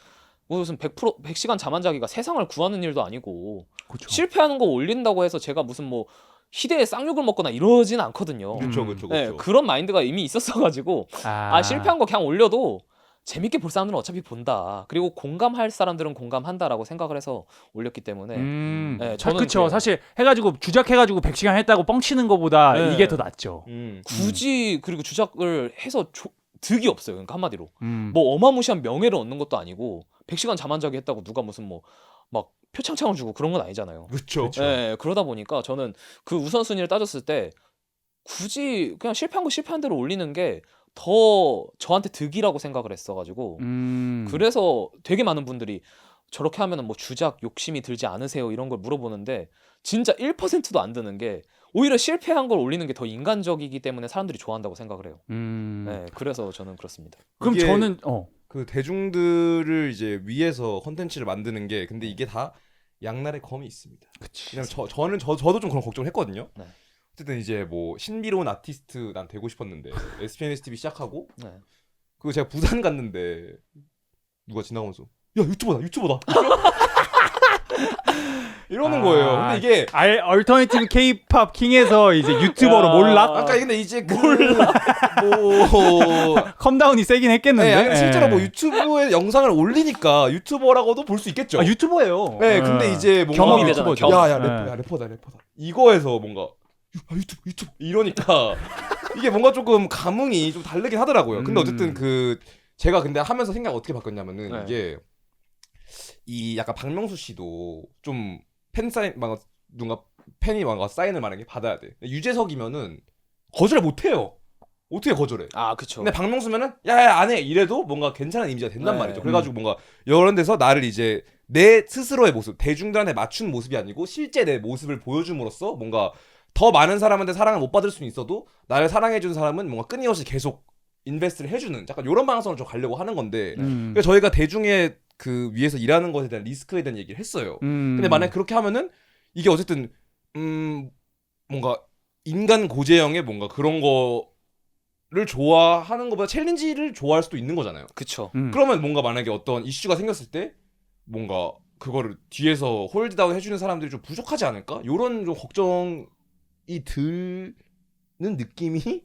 무슨 100시간 잠 안 자기가 세상을 구하는 일도 아니고 그쵸. 실패하는 거 올린다고 해서 제가 무슨 뭐 희대의 쌍욕을 먹거나 이러진 않거든요. 그렇죠, 그렇죠, 네, 그렇죠. 그런 마인드가 이미 있었어가지고 실패한 거 그냥 올려도 재밌게 볼 사람들은 어차피 본다. 그리고 공감할 사람들은 공감한다라고 생각을 해서 올렸기 때문에 네, 저는 그쵸. 사실 해가지고 주작해가지고 100시간 했다고 뻥치는 거보다 네. 이게 더 낫죠. 굳이 그리고 주작을 해서 득이 없어요. 그러니까 한마디로 뭐 어마무시한 명예를 얻는 것도 아니고 100시간 잠 안 자기 했다고 누가 무슨 뭐 막 표창장을 주고 그런 건 아니잖아요. 그렇죠. 네, 그러다 보니까 저는 그 우선순위를 따졌을 때 굳이 그냥 실패한 거 실패한 대로 올리는 게 더 저한테 득이라고 생각을 했어가지고 그래서 되게 많은 분들이 저렇게 하면은 뭐 주작 욕심이 들지 않으세요 이런 걸 물어보는데 진짜 1%도 안 드는 게 오히려 실패한 걸 올리는 게 더 인간적이기 때문에 사람들이 좋아한다고 생각을 해요. 네, 그래서 저는 그렇습니다. 그럼 이게 저는 그 대중들을 이제 위해서 컨텐츠를 만드는 게 근데 이게 다 양날의 검이 있습니다. 그치. 그냥 저도 좀 그런 걱정을 했거든요. 네. 어쨌든 이제 뭐 신비로운 아티스트 난 되고 싶었는데 SPNS TV 시작하고 네. 그거 제가 부산 갔는데 누가 지나가면서 야 유튜버다 이러는 거예요. 근데 이게 얼터네티브 K-팝 킹에서 이제 유튜버로 몰락. 아까 근데 이제 뭐 컴다운이 세긴 했겠는데. 네, 실제로 뭐 유튜브에 영상을 올리니까 유튜버라고 볼 수 있겠죠. 유튜버예요. 네, 근데 이제 뭔가 경험이 되잖아, 유튜버죠. 경험. 야 래퍼다. 이거에서 뭔가 유튜브 이러니까 이게 뭔가 조금 감흥이 좀 다르긴 하더라고요. 근데 어쨌든 그 제가 근데 하면서 생각 어떻게 바꿨냐면은 네. 이게 이 약간 박명수 씨도 좀 팬 사인 막 누가 팬이 막 사인을 만약에 받아야 돼. 유재석이면은 거절을 못 해요. 어떻게 거절해? 아, 그쵸. 근데 박명수면은 야야 안 해 이래도 뭔가 괜찮은 이미지가 된단 네. 말이죠. 그래가지고 뭔가 이런 데서 나를 이제 내 스스로의 모습, 대중들한테 맞춘 모습이 아니고 실제 내 모습을 보여줌으로써 뭔가 더 많은 사람한테 사랑을 못 받을 수는 있어도 나를 사랑해준 사람은 뭔가 끊임없이 계속 인베스트를 해주는 약간 이런 방향성을 좀 가려고 하는 건데 그러니까 저희가 대중의 그 위에서 일하는 것에 대한 리스크에 대한 얘기를 했어요. 근데 만약에 그렇게 하면은 이게 어쨌든 뭔가 인간 고재형의 뭔가 그런 거를 좋아하는 것보다 챌린지를 좋아할 수도 있는 거잖아요. 그쵸. 그러면 뭔가 만약에 어떤 이슈가 생겼을 때 뭔가 그거를 뒤에서 홀드다운 해주는 사람들이 좀 부족하지 않을까? 요런 좀 걱정이 드는 느낌이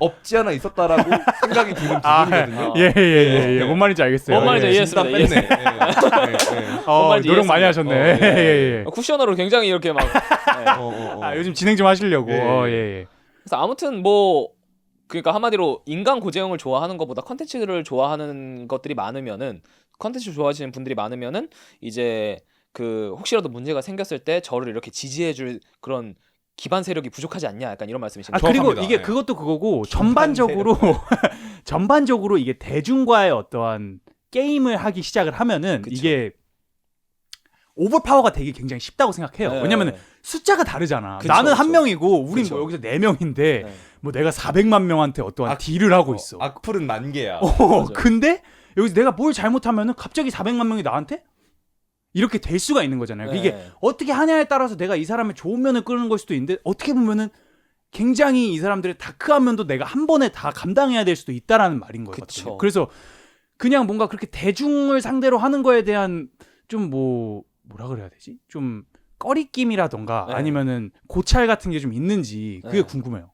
없지 않아 있었다라고 생각이 드는 부분이거든요. 예. 뭔 말인지 알겠어요. 뭔 말인지 이해했습니다. 뺐네. 노력 많이 하셨네. 예. 쿠셔너로 굉장히 이렇게 막 요즘 진행 좀 하시려고. 예. 그래서 아무튼 뭐 그러니까 한마디로 인간 고재형을 좋아하는 것보다 컨텐츠를 좋아하는 것들이 많으면은 컨텐츠 좋아하시는 분들이 많으면은 이제 그 혹시라도 문제가 생겼을 때 저를 이렇게 지지해줄 그런 기반 세력이 부족하지 않냐 약간 이런 말씀이신 거죠. 그리고 정확합니다. 이게 네. 그것도 그거고 전반적으로 이게 대중과의 어떠한 게임을 하기 시작을 하면은 그쵸. 이게 오버파워가 되기 굉장히 쉽다고 생각해요. 네. 왜냐면 숫자가 다르잖아. 그쵸, 나는 그쵸. 한 명이고 우린 그쵸. 뭐 여기서 4명인데 네. 뭐 내가 400만 명한테 어떠한 딜을 하고 있어. 악플은 만 개야. 근데 여기서 내가 뭘 잘못하면은 갑자기 400만 명이 나한테 이렇게 될 수가 있는 거잖아요. 네. 이게 어떻게 하냐에 따라서 내가 이 사람의 좋은 면을 끄는 걸 수도 있는데 어떻게 보면은 굉장히 이 사람들의 다크한 면도 내가 한 번에 다 감당해야 될 수도 있다라는 말인 거거든요. 그쵸. 그래서 그냥 뭔가 그렇게 대중을 상대로 하는 거에 대한 좀 뭐라 그래야 되지? 좀 꺼리낌이라던가 네. 아니면은 고찰 같은 게 좀 있는지 그게 네. 궁금해요.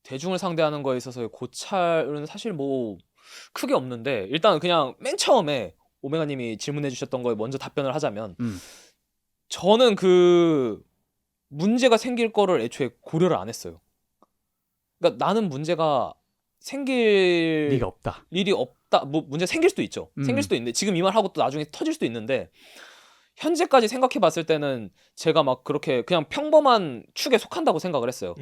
대중을 상대하는 거에 있어서의 고찰은 사실 뭐 크게 없는데 일단 그냥 맨 처음에 오메가님이 질문해 주셨던 거에 먼저 답변을 하자면 저는 그 문제가 생길 거를 애초에 고려를 안 했어요. 그러니까 나는 문제가 생길 리가 없다. 일이 없다. 뭐 문제 생길 수도 있죠. 생길 수도 있는데 지금 이 말 하고 또 나중에 터질 수도 있는데 현재까지 생각해 봤을 때는 제가 막 그렇게 그냥 평범한 축에 속한다고 생각을 했어요.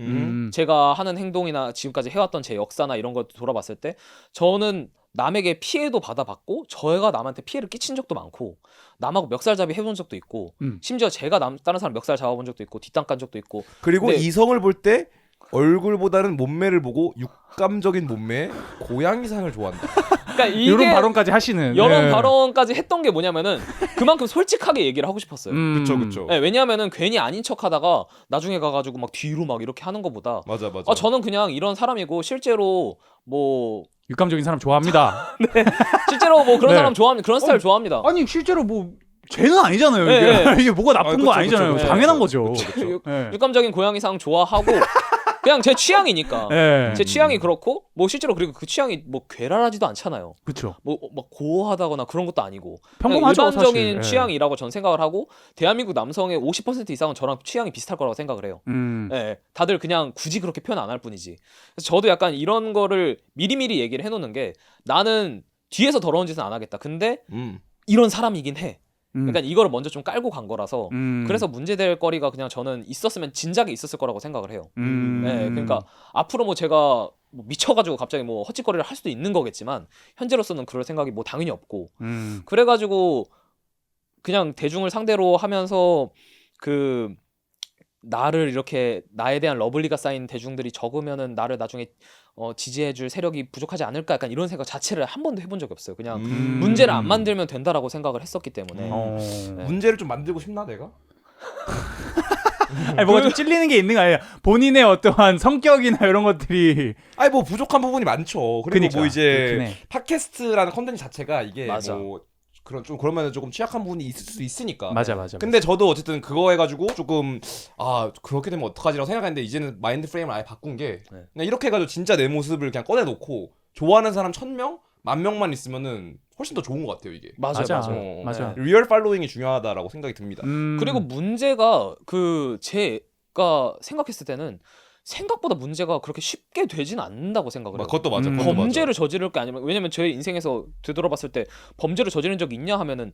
제가 하는 행동이나 지금까지 해왔던 제 역사나 이런 걸 돌아봤을 때 저는 남에게 피해도 받아봤고 저희가 남한테 피해를 끼친 적도 많고 남하고 멱살잡이 해본 적도 있고 심지어 제가 다른 사람 멱살 잡아본 적도 있고 뒷담 깐 적도 있고 그리고 근데- 이성을 볼 때 얼굴보다는 몸매를 보고 육감적인 몸매에 고양이상을 좋아한다. 그러니까 이게 이런 발언까지 하시는. 이런 네. 발언까지 했던 게 뭐냐면은 그만큼 솔직하게 얘기를 하고 싶었어요. 그쵸. 네, 왜냐하면은 괜히 아닌 척하다가 나중에 가가지고 막 뒤로 막 이렇게 하는 것보다 맞아. 저는 그냥 이런 사람이고 실제로 뭐 육감적인 사람 좋아합니다. 실제로 뭐 그런 네. 사람 좋아합니다. 그런 스타일 좋아합니다. 아니 실제로 뭐 죄는 아니잖아요. 이게, 네, 이게 뭐가 나쁜 그쵸, 거 아니잖아요. 그쵸, 당연한 그쵸, 거죠. 그쵸, 그쵸. 네. 육감적인 고양이상 좋아하고 그냥 제 취향이니까. 네. 제 취향이 그렇고 뭐 실제로 그리고 그 취향이 뭐 괴랄하지도 않잖아요. 그렇죠. 뭐 막 고어하다거나 그런 것도 아니고 그냥 평범하죠, 일반적인 사실. 예. 취향이라고 전 생각을 하고 대한민국 남성의 50% 이상은 저랑 취향이 비슷할 거라고 생각을 해요. 예, 다들 그냥 굳이 그렇게 표현 안 할 뿐이지. 그래서 저도 약간 이런 거를 미리미리 얘기를 해놓는 게 나는 뒤에서 더러운 짓은 안 하겠다. 근데 이런 사람이긴 해. 그러니까 이거를 먼저 좀 깔고 간 거라서 그래서 문제될 거리가 그냥 저는 있었으면 진작에 있었을 거라고 생각을 해요. 네, 그러니까 앞으로 뭐 제가 뭐 미쳐가지고 갑자기 뭐 헛짓거리를 할 수도 있는 거겠지만 현재로서는 그럴 생각이 뭐 당연히 없고 그래가지고 그냥 대중을 상대로 하면서 그 나를 이렇게 나에 대한 러블리가 쌓인 대중들이 적으면은 나를 나중에 지지해줄 세력이 부족하지 않을까 약간 이런 생각 자체를 한 번도 해본 적이 없어요. 그냥 문제를 안 만들면 된다라고 생각을 했었기 때문에 네. 문제를 좀 만들고 싶나 내가? 아니, 뭐가 좀 찔리는 게 있는 거 아니야? 본인의 어떠한 성격이나 이런 것들이 아니 뭐 부족한 부분이 많죠. 그리고 그러니까, 뭐 그렇긴 이제 해. 팟캐스트라는 컨텐츠 자체가 이게 맞아. 뭐 그런 좀 그러면 조금 취약한 부분이 있을 수 있으니까. 맞아. 근데 저도 어쨌든 그거 해가지고 조금 그렇게 되면 어떡하지라고 생각했는데 이제는 마인드 프레임을 아예 바꾼 게 네. 그냥 이렇게 해가지고 진짜 내 모습을 그냥 꺼내놓고 좋아하는 사람 1000명, 10,000명만 있으면은 훨씬 더 좋은 것 같아요 이게. 맞아. 어, 맞아. 네. 리얼 팔로잉이 중요하다라고 생각이 듭니다. 그리고 문제가 그 제가 생각했을 때는 생각보다 문제가 그렇게 쉽게 되진 않는다고 생각을 해요. 그것도 맞아. 그것도 범죄를 저지를 게 아니면 왜냐면 제 인생에서 되돌아봤을 때 범죄를 저지른 적이 있냐 하면은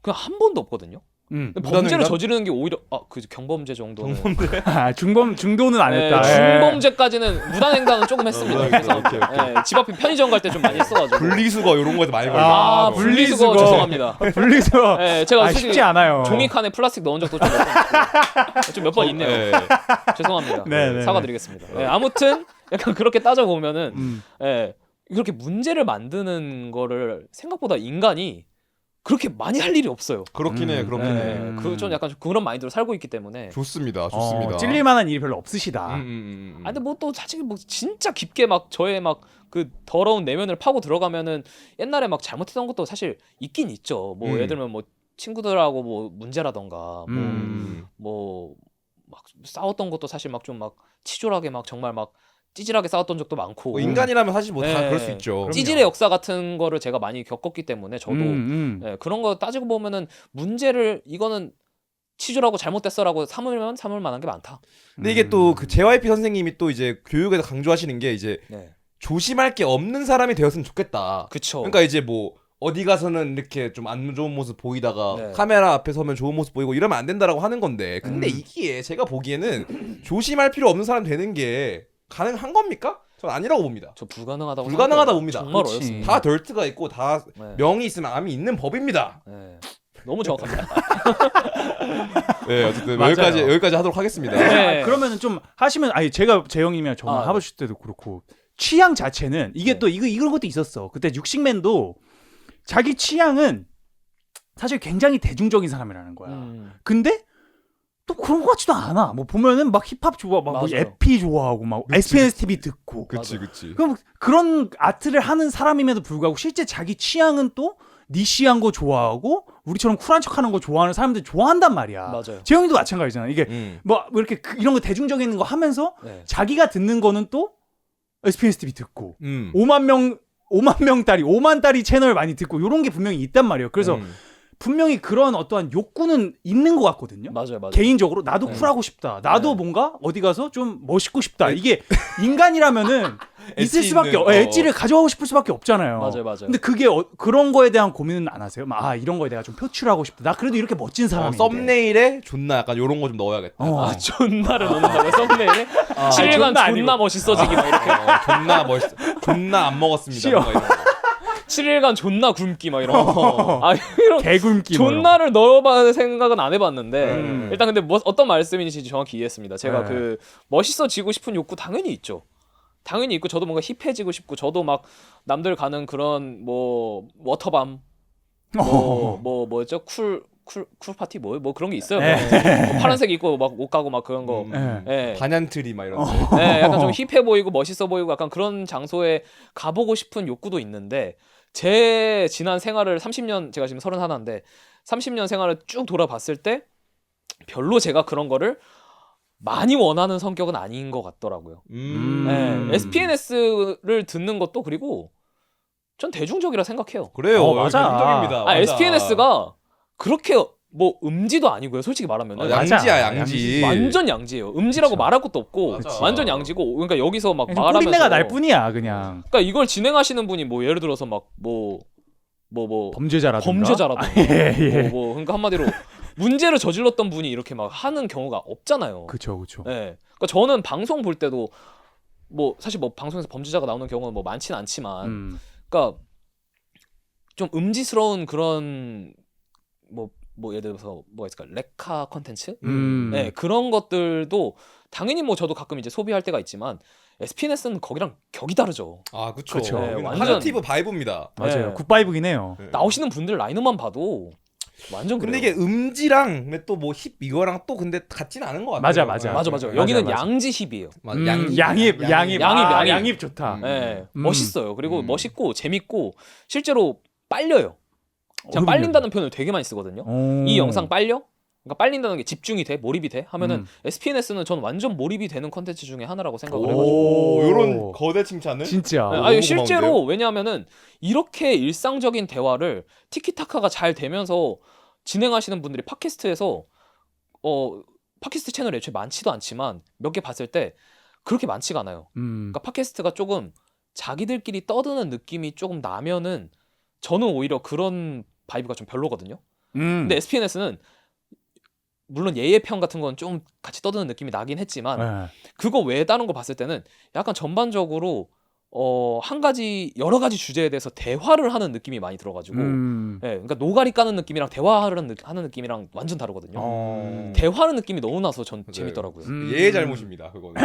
그냥 한 번도 없거든요. 근데 범죄를 무단횡단? 저지르는 게 오히려 그 경범죄 정도는 중도는 안 네, 했다. 중범죄까지는 무단횡단은 조금 했습니다. 오케이, 죄송합니다. 오케이. 네, 집 앞에 편의점 갈 때 좀 많이 했어가지고. 분리수거 이런 거에서 많이 걸려. 분리수거 분리수거. 죄송합니다. 분리서 네, 제가 솔직히 쉽지 않아요. 종이칸에 플라스틱 넣은 적도 좀 몇 번 있네요. 네. 죄송합니다. 네. 사과드리겠습니다. 네, 아무튼 약간 그렇게 따져 보면은 음. 그렇게 문제를 만드는 거를 생각보다 인간이 그렇게 많이 할 일이 없어요. 그렇긴 해. 그렇긴 해. 그 좀 약간 그런 마인드로 살고 있기 때문에. 좋습니다. 찔릴 만한 일이 별로 없으시다. 아니 근데 뭐 또 사실 뭐 진짜 깊게 막 저의 막 그 더러운 내면을 파고 들어가면은 옛날에 막 잘못했던 것도 사실 있긴 있죠. 뭐 예를 들면 뭐 친구들하고 뭐 문제라던가 뭐 막 싸웠던 것도 사실 막 좀 막 치졸하게 막 정말 막 찌질하게 싸웠던 적도 많고. 뭐 인간이라면 사실 뭐 다 네. 그럴 수 있죠. 찌질의 역사 같은 거를 제가 많이 겪었기 때문에 저도 네, 그런 거 따지고 보면은 문제를 이거는 치졸하고 잘못됐어라고 삼으면 삼을 만한 게 많다. 근데 이게 또 그 JYP 선생님이 또 이제 교육에서 강조하시는 게 이제 네. 조심할 게 없는 사람이 되었으면 좋겠다. 그쵸. 그러니까 이제 뭐 어디 가서는 이렇게 좀 안 좋은 모습 보이다가 네. 카메라 앞에 서면 좋은 모습 보이고 이러면 안 된다라고 하는 건데 근데 이게 제가 보기에는 조심할 필요 없는 사람 되는 게 가능한 겁니까? 전 아니라고 봅니다. 저 불가능하다고 불가능하다 생각해요. 봅니다. 정말 그치. 어렵습니다. 다 덜트가 있고 다 네. 명이 있으면 암이 있는 법입니다. 네. 너무 정확합니다. 네, 어쨌든 맞아요. 여기까지 하도록 하겠습니다. 네. 그러면은 좀 하시면 제가 재영님이랑 저만 네. 하버실 때도 그렇고 취향 자체는 이게 네. 또 이런 것도 있었어. 그때 육식맨도 자기 취향은 사실 굉장히 대중적인 사람이라는 거야. 근데 또 그런 것 같지도 않아. 뭐 보면은 막 힙합 좋아, 막 뭐 맞아요. 에피 좋아하고 막 SBS TV 듣고. 그치 그치. 그럼 그런 아트를 하는 사람임에도 불구하고 실제 자기 취향은 또 니시한 거 좋아하고 우리처럼 쿨한 척하는 거 좋아하는 사람들 좋아한단 말이야. 맞아요. 재영이도 마찬가지잖아. 이게 뭐 이렇게 이런 거 대중적인 거 하면서 네. 자기가 듣는 거는 또 SBS TV 듣고 5만 명짜리 5만 달이 채널 많이 듣고 이런 게 분명히 있단 말이에요. 그래서 분명히 그런 어떠한 욕구는 있는 것 같거든요. 맞아요. 개인적으로 나도 쿨하고 싶다. 나도 뭔가 어디 가서 좀 멋있고 싶다. 이게 인간이라면은 있을 엣지 수밖에 있는, 엣지를 가져가고 싶을 수밖에 없잖아요. 맞아요. 근데 그게 그런 거에 대한 고민은 안 하세요? 이런 거에 내가 좀 표출하고 싶다. 나 그래도 이렇게 멋진 사람인데. 썸네일에 존나 약간 요런 거 좀 넣어야겠다. 존나를 넣는다고요? 썸네일에? 7일간 존나 아니고. 존나 멋있어지기 막 이렇게. 존나 멋있어. 존나 안 먹었습니다. 싫어. 뭔가 이런 거. 7일간 존나 굶기 막 이런 거. 이런 개굶기. 뭐 이런 거. 존나를 넣어봐야 생각은 안 해봤는데 일단 근데 어떤 말씀인지 정확히 이해했습니다. 제가 네. 그 멋있어지고 싶은 욕구 당연히 있죠. 당연히 있고 저도 뭔가 힙해지고 싶고 저도 막 남들 가는 그런 뭐 워터밤 뭐였죠? 쿨 파티 뭐 그런 게 있어요. 네. 뭐 파란색 입고 막 옷 가고 막 그런 거. 예. 반얀트리 막 이런 거. 네, 약간 좀 힙해 보이고 멋있어 보이고 약간 그런 장소에 가보고 싶은 욕구도 있는데 제 지난 생활을 30년 제가 지금 31인데 30년 생활을 쭉 돌아봤을 때 별로 제가 그런 거를 많이 원하는 성격은 아닌 것 같더라고요. 네, SPNS를 듣는 것도 그리고 전 대중적이라 생각해요. 그래요. 맞아. 대중적입니다. 맞아. SPNS가 그렇게 뭐 음지도 아니고요. 솔직히 말하면은 양지야 양지. 완전 양지예요. 음지라고 그쵸. 말할 것도 없고 맞아. 완전 양지고 그러니까 여기서 막 그냥 말하면서 꿀린내가 날 뿐이야 그냥. 그러니까 이걸 진행하시는 분이 뭐 예를 들어서 막 뭐 범죄자라든가. 뭐 그러니까 한마디로 문제를 저질렀던 분이 이렇게 막 하는 경우가 없잖아요. 그쵸. 네. 그러니까 저는 방송 볼 때도 뭐 사실 뭐 방송에서 범죄자가 나오는 경우는 뭐 많지는 않지만 그러니까 좀 음지스러운 그런 뭐 예를 들어서 뭐가 있을까 레카 컨텐츠 네, 그런 것들도 당연히 뭐 저도 가끔 이제 소비할 때가 있지만 SPNS는 거기랑 격이 다르죠. 아 그쵸. 그쵸. 네, 완전- 하드티브 바이브입니다. 맞아요. 네. 굿바이브긴 해요. 네. 나오시는 분들 라인업만 봐도 완전 근데 그래요. 이게 음지랑 또 뭐 힙 이거랑 또 근데 같지는 않은 것 같아요. 맞아. 맞아. 맞아, 여기는 맞아. 양지 힙이에요. 맞아. 양입. 양입. 양입 좋다. 네, 멋있어요. 그리고 멋있고 재밌고 실제로 빨려요. 제가 어이구, 빨린다는 표현을 되게 많이 쓰거든요. 오. 이 영상 빨려? 그러니까 빨린다는 게 집중이 돼? 몰입이 돼? 하면은 SPNS는 전 완전 몰입이 되는 컨텐츠 중에 하나라고 생각을 해가지고 오, 요런 거대 칭찬을? 진짜. 네, 너무 실제로 고마운데요? 왜냐하면은 이렇게 일상적인 대화를 티키타카가 잘 되면서 진행하시는 분들이 팟캐스트에서 팟캐스트 채널이 애초에 많지도 않지만 몇 개 봤을 때 그렇게 많지가 않아요. 그러니까 팟캐스트가 조금 자기들끼리 떠드는 느낌이 조금 나면은 저는 오히려 그런 바이브가 좀 별로거든요. 근데 SPNS는 물론 예예평 같은 건 좀 같이 떠드는 느낌이 나긴 했지만 네. 그거 외에 다른 거 봤을 때는 약간 전반적으로 한 가지 여러 가지 주제에 대해서 대화를 하는 느낌이 많이 들어가지고 예, 그러니까 노가리 까는 느낌이랑 대화를 하는 느낌이랑 완전 다르거든요. 대화하는 느낌이 너무 나서 전 재밌더라고요. 얘의 잘못입니다. 그거는.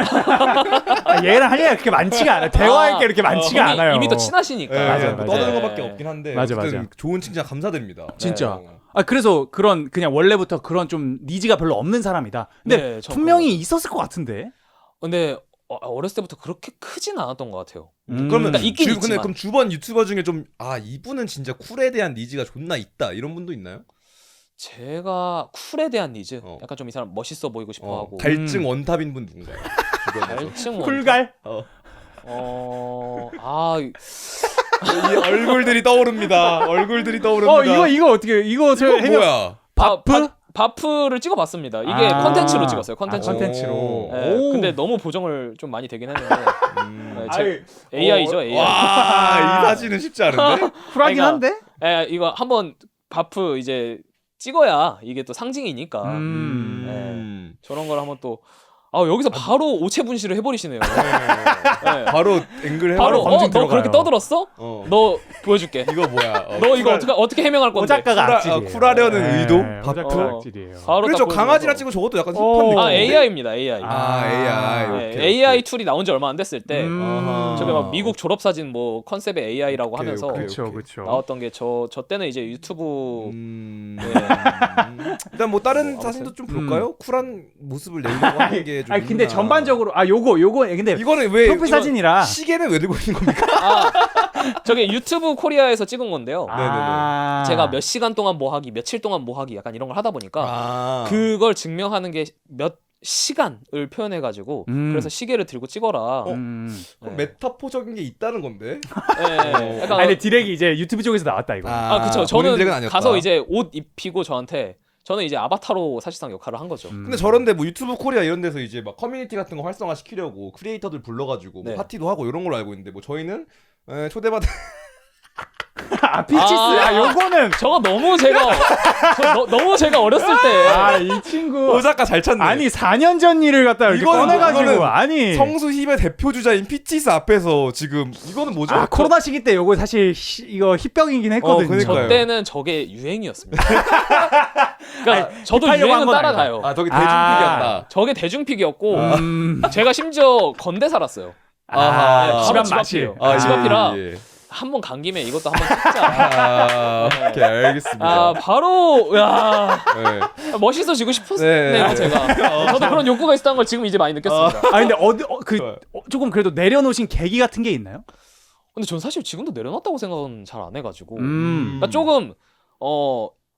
얘랑 할 얘기가 그렇게 많지가 않아. 대화할 게 그렇게 많지가 않아요. 이미 또 친하시니까. 네, 맞아, 뭐 맞아. 떠드는 네. 것밖에 없긴 한데 맞아, 어쨌든 맞아. 좋은 칭찬 감사드립니다. 진짜. 네. 그래서 그런 그냥 원래부터 그런 좀 니즈가 별로 없는 사람이다. 근데 네, 저 분명히 있었을 것 같은데. 근데 어렸을 때부터 그렇게 크진 않았던 것 같아요. 그러면 그러니까 있긴 근데 있지만. 그럼 주변 유튜버 중에 좀 이분은 진짜 쿨에 대한 니즈가 존나 있다 이런 분도 있나요? 제가 쿨에 대한 니즈, 어. 약간 좀 이 사람 멋있어 보이고 싶어하고 갈증 원탑인 분 누군가요? 주변에서. 갈증 원. 쿨갈? 이 얼굴들이 떠오릅니다. 얼굴들이 떠오릅니다. 이거 어떻게 이거 저 이거 해명 뭐야? 바프? 바프를 찍어봤습니다. 이게 컨텐츠로 찍었어요. 컨텐츠로. 컨텐츠로. 네, 오. 근데 너무 보정을 좀 많이 되긴 했는데 네, 아이, AI죠, AI. 와, 이 사진은 쉽지 않은데? 쿨하긴 그러니까- 한데. 이거 한번 바프 이제 찍어야 이게 또 상징이니까 저런 걸 한번 또 여기서 바로 오체 분실을 해버리시네요. 네. 바로 앵글 바로 해바로 검증 너 들어가요. 그렇게 떠들었어? 너 너 보여줄게. 이거 뭐야? 너 이거 어떻게 해명할 건데? 오작가가 악질이에요. 쿨하려는 의도? 오작가가 바프. 악질이에요. 바로 그리고 딱 저 보여주면서. 강아지랑 찍은 저것도 약간 힙한 오. 느낌. AI입니다. AI. AI. 네, 오케이, AI 오케이. 툴이 나온 지 얼마 안 됐을 때 저게 막 미국 졸업 사진 뭐 컨셉의 AI라고 오케이, 하면서 오케이. 그렇죠. 나왔던 게 저 때는 이제 유튜브 네. 일단 뭐 다른 뭐 사진도 좀 볼까요? 쿨한 모습을 내려고 하는 게 좀. 아니 근데 전반적으로 요거 근데 이거는 왜 프로필 사진이라. 시계는 왜 들고 있는 겁니까? 저게 유튜브 코리아에서 찍은 건데요. 제가 몇 몇 시간 동안 뭐 하기, 며칠 동안 뭐 하기 약간 이런 걸 하다 보니까 그 그걸 증명하는 게 몇 시간을 표현해가지고 그래서 시계를 들고 찍어라. 네. 메타포적인 게 있다는 건데. 네, 약간 아니 근데 디렉이 이제 유튜브 쪽에서 나왔다 이거. 그쵸. 본인 딜은 저는 아니었다. 가서 이제 옷 입히고 저는 이제 아바타로 사실상 역할을 한 거죠. 근데 저런데 뭐 유튜브 코리아 이런 데서 이제 막 커뮤니티 같은 거 활성화 시키려고 크리에이터들 불러가지고 뭐 네. 파티도 하고 이런 걸로 알고 있는데 뭐 저희는 초대받은 피치스. 요거는 저거 너무 제가 어렸을 때 이 친구 오작가 잘 찾네. 아니 4년 전 일을 갖다 이렇게 이거는 꺼내가지고 이거는 아니 성수 힙의 대표 주자인 피치스 앞에서 지금 이거는 뭐죠? 코로나 시기 때 요거 사실 이거 힙병이긴 했거든요. 그러니까요. 저 때는 저게 유행이었습니다. 그러니까 저도 힙하려고 유행은 한건 따라가요. 저기 대중픽이었다. 저게 대중픽이었고 제가 심지어 건대 살았어요. 집 바로 앞 집 마실. 앞이에요. 집 앞이라 예. 한번 간 김에 이것도 한번 찍자. 오케이 알겠습니다. 바로 야 네. 멋있어지고 싶었네요 네. 제가. 저도 그런 욕구가 있었다는 걸 지금 이제 많이 느꼈습니다. 근데 조금 그래도 내려놓으신 계기 같은 게 있나요? 근데 전 사실 지금도 내려놨다고 생각은 잘 안 해가지고 음. 그러니까 조금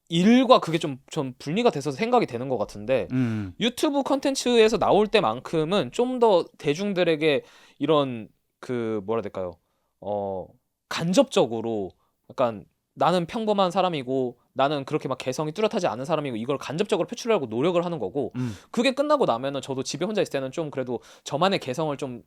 일과 그게 좀 분리가 돼서 생각이 되는 것 같은데 유튜브 컨텐츠에서 나올 때만큼은 좀 더 대중들에게 이런 그 뭐라 해야 될까요? 간접적으로 약간 나는 평범한 사람이고 나는 그렇게 막 개성이 뚜렷하지 않은 사람이고 이걸 간접적으로 표출하려고 노력을 하는 거고 그게 끝나고 나면은 저도 집에 혼자 있을 때는 좀 그래도 저만의 개성을 좀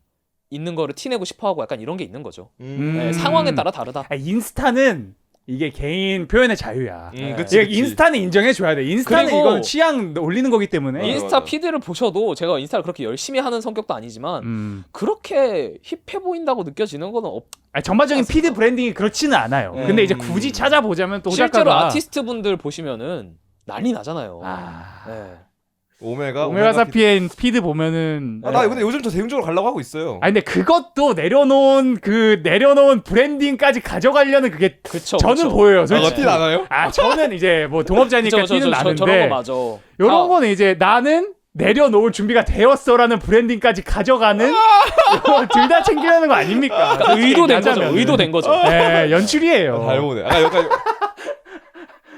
있는 거를 티내고 싶어하고 약간 이런 게 있는 거죠. 네, 상황에 따라 다르다. 인스타는 이게 개인 표현의 자유야. 그치. 인스타는 인정해줘야 돼. 인스타는 그리고 이건 취향 올리는 거기 때문에. 인스타 맞아. 피드를 보셔도 제가 인스타를 그렇게 열심히 하는 성격도 아니지만 그렇게 힙해 보인다고 느껴지는 거는 전반적인 피드 브랜딩이 그렇지는 않아요. 근데 이제 굳이 찾아보자면 또 실제로 작가가 아티스트 분들 보시면은 난리 나잖아요. 네. 오메가 사피엔 피드 보면은 나 근데 요즘 더 대중적으로 가려고 하고 있어요. 근데 그것도 내려놓은 브랜딩까지 가져가려는 그게 그쵸, 저는 그쵸. 보여요. 솔직히. 티 나나요? 저는 이제 뭐 동업자니까 티는 나는데 저런 거 맞아. 요런 거는 이제 나는 내려놓을 준비가 되었어라는 브랜딩까지 가져가는 둘 다 챙기려는 거 아닙니까? 그러니까 의도된 거죠. 얘기하자면은. 의도된 거죠. 네, 연출이에요. 잘 보네. 약간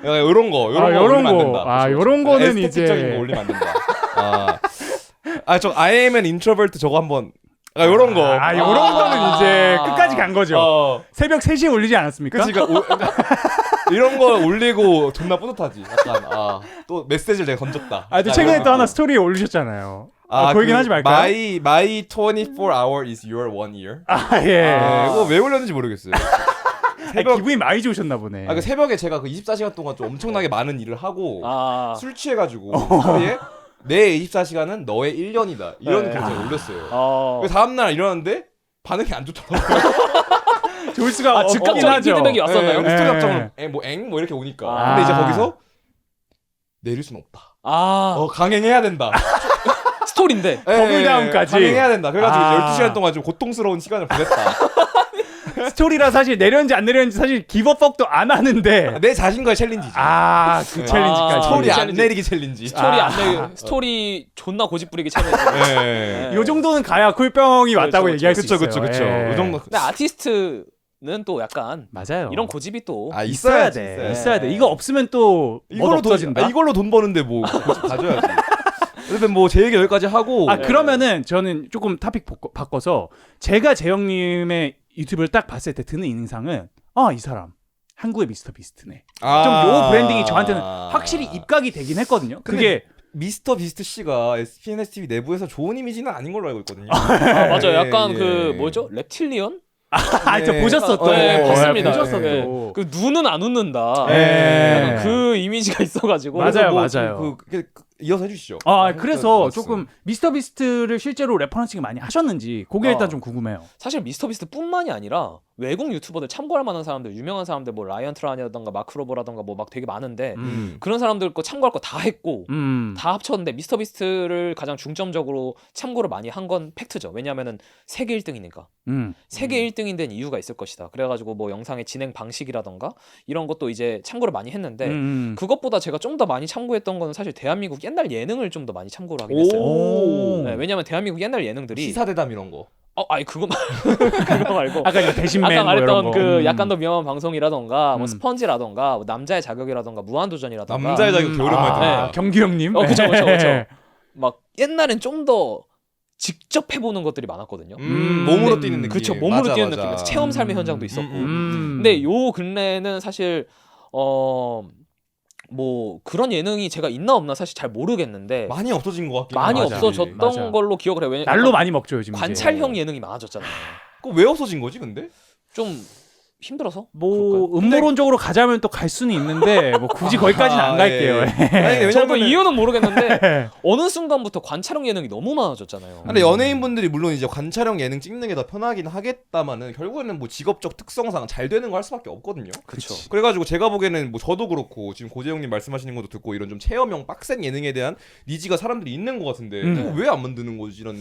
요런 거 요런 올리면 안 거. 된다. 요런 거는 에스테틱적인 이제 거 올리면 안 된다. 저 I am an introvert 저거 한번 요런 거. 요런 거는 이제 끝까지 간 거죠. 새벽 3시에 올리지 않았습니까? 그치, 이런 거 올리고 존나 뿌듯하지. 약간 또 메시지를 내가 건졌다. 또 최근에 또 하나 스토리에 올리셨잖아요. 그 얘기는 하지 말까요? My 24 hour is your 1 year. 예. 이거 왜 올렸는지 모르겠어요. 기분이 많이 좋으셨나 보네. 그 새벽에 제가 그 24시간 동안 좀 엄청나게 많은 일을 하고 술 취해가지고 하루에 내 24시간은 너의 1년이다 이런 글을 올렸어요. 그 다음날 일어났는데 반응이 안 좋더라고요. 좋을 수가 없긴 즉각적인 하죠. 피드백이 왔었나요? 스토리 답장으로 뭐 이렇게 오니까. 근데 이제 거기서 내릴 순 없다. 강행해야 된다. 스토리인데 더블다운까지. 강행해야 된다. 그래가지고 12시간 동안 좀 고통스러운 시간을 보냈다. 스토리라 사실 내렸는지 안 내렸는지 사실 기버퍽도 안 하는데 내 자신과의 챌린지지. 그 챌린지까지. 스토리 안 챌린지. 내리기 챌린지. 스토리 존나 고집 부리기 챌린지. 요 정도는 가야 쿨병이 왔다고 그렇죠, 얘기할 수 있어요. 그쵸. 요 정도. 근데 아티스트는 또 약간 맞아요. 이런 고집이 또 있어야 돼. 이거 없으면 또 이걸로 없어진다. 이걸로 돈 버는데 뭐 고집 가져야지. 어쨌든 뭐 제 얘기 여기까지 하고. 그러면은 저는 조금 토픽 바꿔서 제가 재영님의 유튜브를 딱 봤을 때 드는 인상은 이 사람 한국의 미스터 비스트네. 좀 요 브랜딩이 저한테는 확실히 입각이 되긴 했거든요. 그게 미스터 비스트 씨가 SPNS TV 내부에서 좋은 이미지는 아닌 걸로 알고 있거든요. 맞아요. 약간 예. 그 뭐죠? reptilian? 저 보셨어 또. 봤습니다. 보셨어 네. 또. 그 눈은 안 웃는다. 약간 그 이미지가 있어가지고. 맞아요. 이어서 해주시죠. 그래서 조금 미스터 비스트를 실제로 레퍼런싱을 많이 하셨는지 그게 일단 좀 궁금해요. 사실 미스터 비스트뿐만이 아니라 외국 유튜버들 참고할 만한 사람들, 유명한 사람들 뭐 라이언 트라니라던가 마크 로버라던가 뭐 막 되게 많은데 그런 사람들 거 참고할 거 다 했고 다 합쳤는데 미스터 비스트를 가장 중점적으로 참고를 많이 한 건 팩트죠. 왜냐하면은 세계 1등이니까. 세계 1등이 된 이유가 있을 것이다. 그래가지고 뭐 영상의 진행 방식이라던가 이런 것도 이제 참고를 많이 했는데 그것보다 제가 좀 더 많이 참고했던 거는 사실 대한민국 옛날 예능을 좀 더 많이 참고를 하긴 했어요. 네, 왜냐면 대한민국 옛날 예능들이 시사대담 이런 거. 그거 말고 아까 이거 대신맨 아까 말했던 뭐 그 약간 더 위험한 방송이라던가 뭐 스펀지라던가 뭐 남자의 자격이라던가 무한도전이라던가 남자의 자격 되게 오랜만에 경규 형님. 그쵸. 막 옛날엔 좀 더 직접 해보는 것들이 많았거든요. 몸으로 뛰는 느낌. 그렇죠. 몸으로 뛰는 느낌. 체험 삶의 현장도 있었고. 근데 요 근래는 사실 뭐 그런 예능이 제가 있나 없나 사실 잘 모르겠는데 많이 없어진 것 같긴 많이 맞아. 없어졌던 맞아. 걸로 기억을 해요. 왜냐면 날로 많이 먹죠 요즘. 관찰형 예능이 많아졌잖아요. 그거 왜 없어진 거지 근데? 좀 힘들어서? 뭐 음모론적으로 가자면 또 갈 수는 있는데 뭐 굳이 거기까지는 안 갈게요. 아니, 저도 이유는 모르겠는데 어느 순간부터 관찰형 예능이 너무 많아졌잖아요. 근데 연예인분들이 물론 이제 관찰형 예능 찍는 게 더 편하긴 하겠다마는 결국에는 뭐 직업적 특성상 잘 되는 거 할 수밖에 없거든요. 그렇죠. 그래가지고 제가 보기에는 뭐 저도 그렇고 지금 고재영님 말씀하시는 것도 듣고 이런 좀 체험형 빡센 예능에 대한 니즈가 사람들이 있는 것 같은데 왜 안 만드는 거지 이런.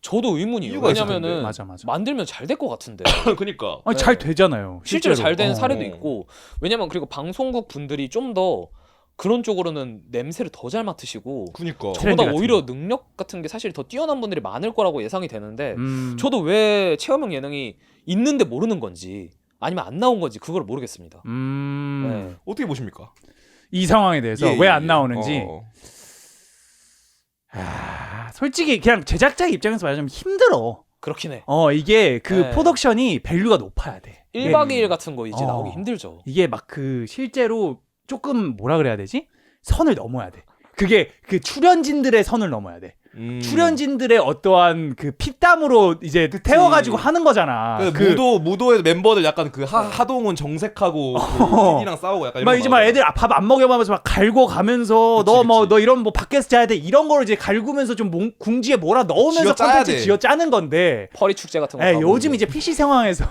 저도 의문이에요. 이유가 왜냐면은 맞아. 만들면 잘 될 것 같은데. 그러니까 아니, 잘 되잖아요. 실제로 잘 되는 어. 사례도 있고. 왜냐면 그리고 방송국 분들이 좀 더 그런 쪽으로는 냄새를 더 잘 맡으시고 그니까 트렌드 저보다 같은 오히려 능력 같은 게 사실 더 뛰어난 분들이 많을 거라고 예상이 되는데 저도 음. 왜 체험형 예능이 있는데 모르는 건지 아니면 안 나온 건지 그걸 모르겠습니다. 네. 어떻게 보십니까? 이 상황에 대해서 예, 왜 예, 안 예. 나오는지 솔직히 그냥 제작자 입장에서 말하자면 힘들어. 그렇긴 해. 이게 그 네. 프로덕션이 밸류가 높아야 돼. 1박 2일 같은 거 이제 어. 나오기 힘들죠. 이게 막 그 실제로 조금 뭐라 그래야 되지? 선을 넘어야 돼. 그게 그 출연진들의 선을 넘어야 돼. 출연진들의 어떠한 그 피땀으로 이제 태워가지고 하는 거잖아. 무도의 멤버들 약간 그 하동은 정색하고 PD랑 싸우고 약간 막 이런 이제 거 막 애들 밥 안 먹여가면서 막 갈고 가면서 그치, 너 이런 뭐 밖에서 자야 돼 이런 거를 이제 갈구면서 좀 궁지에 몰아 넣으면서 쥐어 짜야 콘텐츠 돼. 쥐어 짜는 건데. 펄이 축제 같은 거. 요즘 이제 PC 상황에서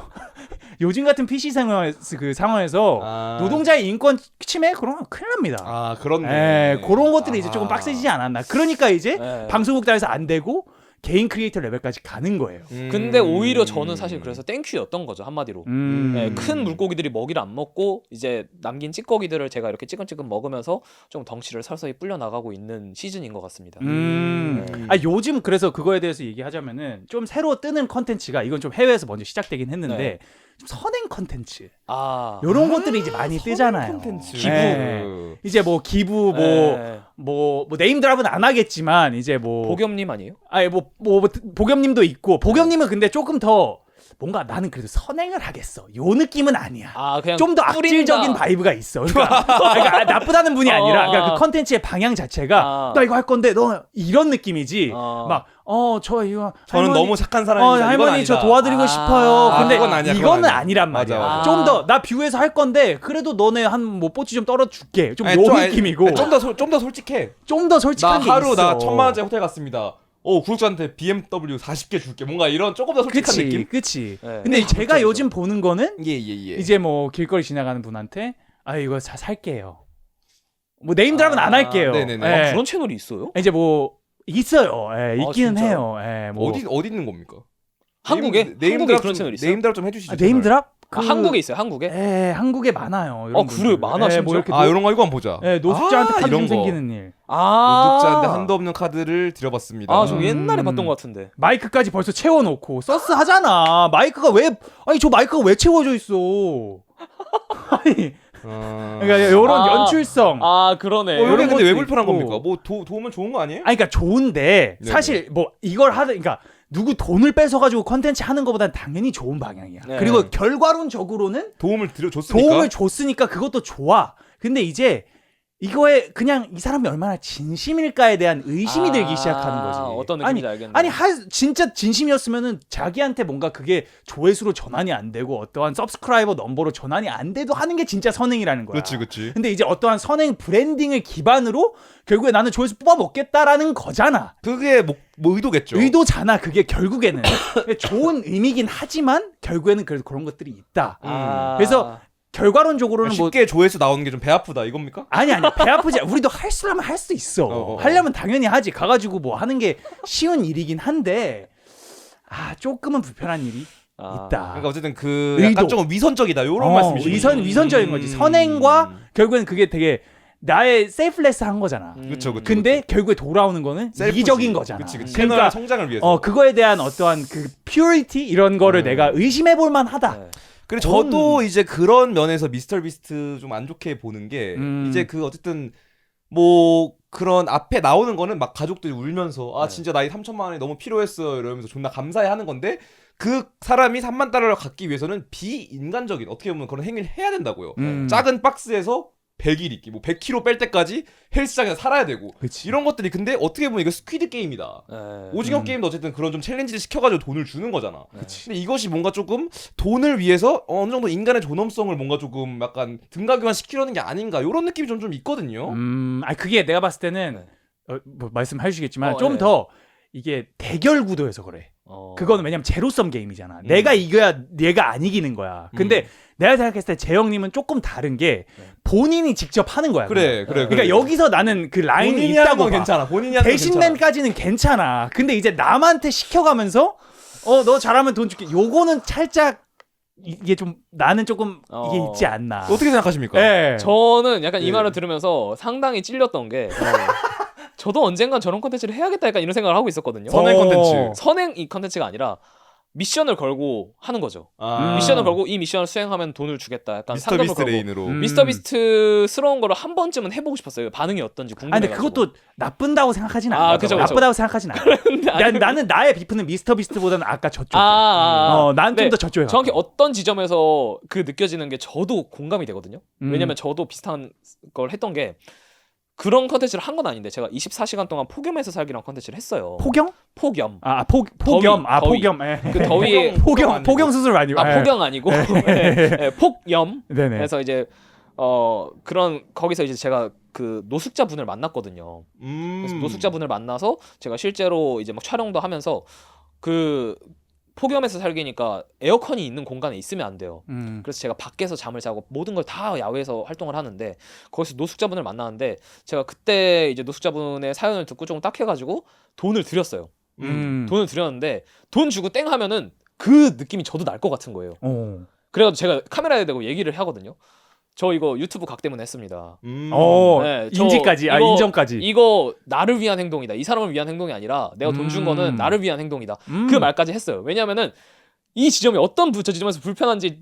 요즘 같은 PC 상황에서 노동자의 인권 침해 그러면 큰일 납니다. 그렇네. 그런 것들이 이제 조금 빡세지지 않았나. 그러니까 이제 네. 방송국단에서 안 되고 개인 크리에이터 레벨까지 가는 거예요. 근데 오히려 저는 사실 그래서 땡큐였던 거죠 한마디로. 음. 네, 큰 물고기들이 먹이를 안 먹고 이제 남긴 찌꺼기들을 제가 이렇게 찌끔찌끔 먹으면서 좀 덩치를 서서히 불려 나가고 있는 시즌인 것 같습니다. 요즘 그래서 그거에 대해서 얘기하자면은 좀 새로 뜨는 컨텐츠가 이건 좀 해외에서 먼저 시작되긴 했는데 네. 좀 선행 컨텐츠 아, 이런 것들이 이제 많이 뜨잖아요. 콘텐츠. 기부. 이제 뭐 기부 네. 뭐 네임드랍은 안 하겠지만 이제 뭐 보겸님 아니에요? 아니 뭐 보겸님도 있고 보겸님은 근데 조금 더 뭔가 나는 그래도 선행을 하겠어 요 느낌은 아니야. 아 그냥 좀 더 뿌린다. 악질적인 바이브가 있어. 그러니까 나쁘다는 분이 아니라 그러니까 그 컨텐츠의 방향 자체가 나 이거 할 건데 너 이런 느낌이지. 막 저 이거 저는 할머니, 너무 착한 사람입니다. 할머니 저 도와드리고 싶어요. 근데 그건 아니야, 그건 이거는 아니야. 아니란 말이야. 맞아. 좀 더 나 뷰에서 할 건데 그래도 너네 한 뭐 뽀찌 좀 떨어줄게. 좀 요 느낌이고 좀 더 솔직해. 좀 더 솔직한 나 게 하루 있어. 나 1,000만 원짜리 호텔 갔습니다. 구독자한테 BMW 40개 줄게. 뭔가 이런 조금 더 솔직한 느낌? 그치. 네. 근데 제가 요즘 보는 거는 예. 이제 뭐 길거리 지나가는 분한테 이거 살게요. 뭐 네임드랍은 안 할게요. 네네네. 예. 그런 채널이 있어요? 이제 뭐 있어요. 있기는 진짜요? 해요. 뭐 어디 있는 겁니까? 한국에? 한국에 네임드랍 그런 채널 있어요? 네임드랍 좀 해주시죠. 네임드랍? 한국에 있어요. 한국에? 한국에 많아요. 이런 그래요? 많아, 진짜? 뭐 이렇게 이런 거 이거 한번 보자. 노숙자한테 카드 이런 좀 거. 생기는 일. 노숙자한테 한도 없는 카드를 드려봤습니다. 저 옛날에 봤던 것 같은데. 마이크까지 벌써 채워놓고 서스 하잖아. 저 마이크가 왜 채워져 있어? 아니 그러니까 이런 연출성. 그러네. 이게 근데 왜 것도 불편한 있고. 겁니까? 뭐 도우면 좋은 거 아니에요? 그러니까 좋은데 네네. 사실 뭐 이걸 그러니까 누구 돈을 뺏어가지고 컨텐츠 하는 것보다는 당연히 좋은 방향이야. 네. 그리고 결과론적으로는 도움을 줬으니까. 도움을 줬으니까 그것도 좋아. 근데 이제 이거에 그냥 이 사람이 얼마나 진심일까에 대한 의심이 들기 시작하는 거지. 어떤 느낌인지 알겠네. 아니 진짜 진심이었으면은 자기한테 뭔가 그게 조회수로 전환이 안 되고 어떠한 서브스크라이버 넘버로 전환이 안 돼도 하는 게 진짜 선행이라는 거야. 그렇지. 근데 이제 어떠한 선행 브랜딩을 기반으로 결국에 나는 조회수 뽑아 먹겠다라는 거잖아. 그게 뭐 의도겠죠. 의도잖아. 그게 결국에는 좋은 의미긴 하지만 결국에는 그래도 그런 것들이 있다. 그래서 결과론적으로는 뭐 쉽게 조회수 나오는 게 좀 배 아프다 이겁니까? 아니 배 아프지. 우리도 할 수라면 할 수 있어. 하려면 당연히 하지. 가가지고 뭐 하는 게 쉬운 일이긴 한데 조금은 불편한 일이 있다. 그러니까 어쨌든 그 의도. 약간 조금 위선적이다 이런 말씀이시죠. 위선적인 거지. 선행과 결국엔 그게 되게 나의 세이프레스 한 거잖아. 그렇죠. 근데 결국에 돌아오는 거는 이기적인 거잖아. 그치. 그러니까 채널 성장을 위해서. 그거에 대한 어떠한 그 퓨리티 이런 거를 내가 의심해 볼 만하다. 네. 그리고 저도 이제 그런 면에서 미스터 비스트 좀 안 좋게 보는 게 이제 그 어쨌든 뭐 그런 앞에 나오는 거는 막 가족들이 울면서 진짜 나이 3천만 원이 너무 필요했어 이러면서 존나 감사해 하는 건데 그 사람이 3만 달러를 갖기 위해서는 비인간적인 어떻게 보면 그런 행위를 해야 된다고요. 작은 박스에서 100일 있기, 뭐 100kg 뺄 때까지 헬스장에서 살아야 되고 그치. 이런 것들이 근데 어떻게 보면 이거 스퀴드 게임이다. 오징어 게임도 어쨌든 그런 좀 챌린지를 시켜가지고 돈을 주는 거잖아. 근데 이것이 뭔가 조금 돈을 위해서 어느 정도 인간의 존엄성을 뭔가 조금 약간 등가교환 시키려는 게 아닌가 이런 느낌이 좀 있거든요. 그게 내가 봤을 때는 뭐 말씀해 주시겠지만 네. 좀 더 이게 대결 구도여서 그래. 그거는 왜냐면 제로섬 게임이잖아. 내가 이겨야 얘가 안 이기는 거야. 근데 내가 생각했을 때 재영님은 조금 다른 게 본인이 직접 하는 거야. 그래. 그러니까 여기서 나는 그 라인이 본인이 하는 있다고 건 봐. 괜찮아. 본인이 하는 건 괜찮아. 대신맨까지는 괜찮아. 근데 이제 남한테 시켜가면서 너 잘하면 돈 줄게. 요거는 살짝 이게 좀 나는 조금 이게 있지 않나. 어떻게 생각하십니까? 네. 저는 약간 이 말을 들으면서 상당히 찔렸던 게 저도 언젠간 저런 컨텐츠를 해야겠다 약간 이런 생각을 하고 있었거든요. 선행 컨텐츠. 선행 이 컨텐츠가 아니라 미션을 걸고 하는 거죠. 아. 미션을 걸고 이 미션을 수행하면 돈을 주겠다. 약간 미스터 상금을 비스트 걸고. 레인으로. 미스터 비스트스러운 거를 한 번쯤은 해보고 싶었어요. 반응이 어떤지 아니 궁금해가지고. 근데 그것도 나쁜다고 생각하진 않아. 그죠, 그죠. 나쁘다고 생각하진 않아. 나는 나의 비프는 미스터 비스트보다는 아까 저쪽. 난 좀 더 저쪽에. 정확히 어떤 지점에서 그 느껴지는 게 저도 공감이 되거든요. 왜냐면 저도 비슷한 걸 했던 게 그런 컨텐츠를 한 건 아닌데 제가 24시간 동안 폭염에서 살기란 컨텐츠를 했어요. 폭염? 폭염. 폭염. 더위. 폭염. 그 더위에 폭염 수술 아니고. 폭염 아니고 폭염. 네네. 그래서 이제 그런 거기서 이제 제가 그 노숙자분을 만났거든요. 그래서 노숙자분을 만나서 제가 실제로 이제 막 촬영도 하면서 그 폭염에서 살기니까 에어컨이 있는 공간에 있으면 안 돼요. 그래서 제가 밖에서 잠을 자고 모든 걸 다 야외에서 활동을 하는데 거기서 노숙자분을 만나는데 제가 그때 이제 노숙자분의 사연을 듣고 조금 딱해가지고 돈을 드렸어요. 돈을 드렸는데 돈 주고 땡 하면은 그 느낌이 저도 날 것 같은 거예요. 그래가지고 제가 카메라에 대고 얘기를 하거든요. 저 이거 유튜브 각 때문에 했습니다. 네, 인지까지, 인정까지. 이거 나를 위한 행동이다. 이 사람을 위한 행동이 아니라 내가 돈 준 거는 나를 위한 행동이다. 그 말까지 했어요. 왜냐하면은 이 지점이 어떤 저 지점에서 불편한지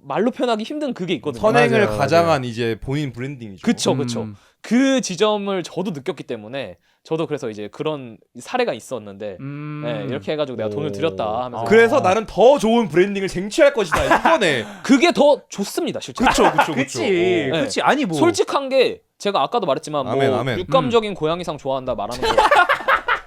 말로 표현하기 힘든 그게 있거든요. 선행을 맞아요, 가장한 이제 본인 브랜딩이죠. 그쵸. 그 지점을 저도 느꼈기 때문에 저도 그래서 이제 그런 사례가 있었는데 네, 이렇게 해가지고 내가 돈을 드렸다 하면서 그래서 나는 더 좋은 브랜딩을 쟁취할 것이다 이거네. 그게 더 좋습니다 실제로. 그치. 아니 뭐 솔직한 게 제가 아까도 말했지만 아멘. 육감적인 고양이상 좋아한다 말하는 거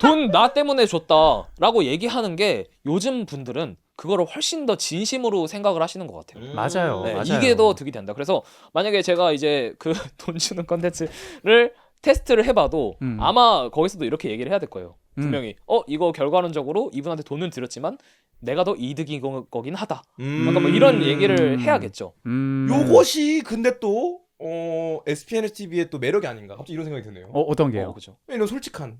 돈 나 때문에 줬다라고 얘기하는 게 요즘 분들은 그거를 훨씬 더 진심으로 생각을 하시는 것 같아요. 맞아요. 네, 맞아요. 이게 더 득이 된다. 그래서 만약에 제가 이제 그 돈 주는 컨텐츠를 테스트를 해봐도 아마 거기서도 이렇게 얘기를 해야 될 거예요. 분명히 이거 결과론적으로 이분한테 돈을 드렸지만 내가 더 이득인 거긴 하다. 뭔가 뭐 이런 얘기를 해야겠죠. 요것이 근데 또 SPNS TV의 또 매력이 아닌가. 갑자기 이런 생각이 드네요. 어떤 게요? 그죠. 이런 솔직한,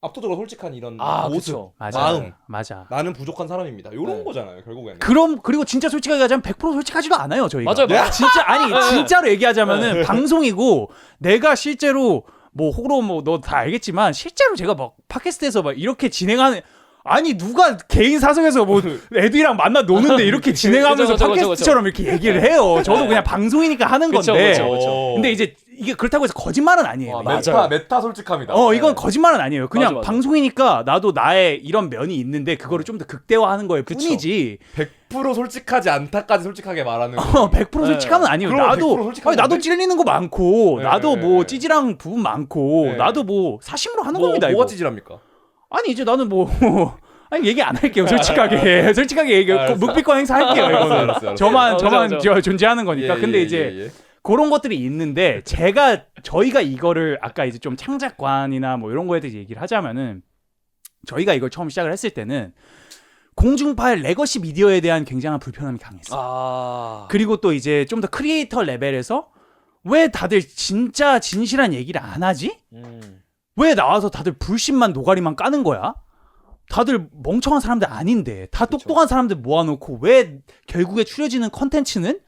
압도적으로 솔직한 이런 모습, 그쵸. 마음. 맞아. 나는 부족한 사람입니다. 이런 네. 거잖아요, 결국에는. 그리고 진짜 솔직하게 얘기하자면 100% 솔직하지도 않아요, 저희가. 맞아요. 진짜 진짜로 얘기하자면은 방송이고 내가 실제로 뭐 호로 뭐 너 다 알겠지만 실제로 제가 막 팟캐스트에서 막 이렇게 진행하는 아니 누가 개인 사석에서 뭐 애들이랑 만나 노는데 이렇게 진행하면서 그쵸. 팟캐스트처럼 이렇게 얘기를 해요. 저도 그냥 방송이니까 하는 건데. 그쵸. 근데 이제 이게 그렇다고 해서 거짓말은 아니에요. 맞아요. 메타 솔직함이다. 이건 거짓말은 아니에요. 그냥 맞아. 방송이니까 나도 나의 이런 면이 있는데 그거를 좀 더 극대화하는 거일 뿐이지. 100% 솔직하지 않다까지 솔직하게 말하는. 100% 솔직함은 아니에요. 그럼 100% 나도 솔직한 나도 건데? 찔리는 거 많고, 네, 나도 네, 뭐 네. 찌질한 부분 많고, 네. 나도 뭐 사심으로 하는 겁니다. 뭐가 이거. 찌질합니까? 아니 이제 나는 뭐 아니 얘기 안 할게요. 솔직하게 얘기. 묵비권 행사할게요. 이거는 알았어. 저만 그죠. 존재하는 거니까. 근데 이제 그런 것들이 있는데 저희가 이거를 아까 이제 좀 창작관이나 뭐 이런 거에 대해서 얘기를 하자면은 저희가 이걸 처음 시작을 했을 때는 공중파의 레거시 미디어에 대한 굉장한 불편함이 강했어요. 그리고 또 이제 좀 더 크리에이터 레벨에서 왜 다들 진짜 진실한 얘기를 안 하지? 왜 나와서 다들 불신만 노가리만 까는 거야? 다들 멍청한 사람들 아닌데 다 똑똑한 사람들 모아놓고 왜 결국에 추려지는 컨텐츠는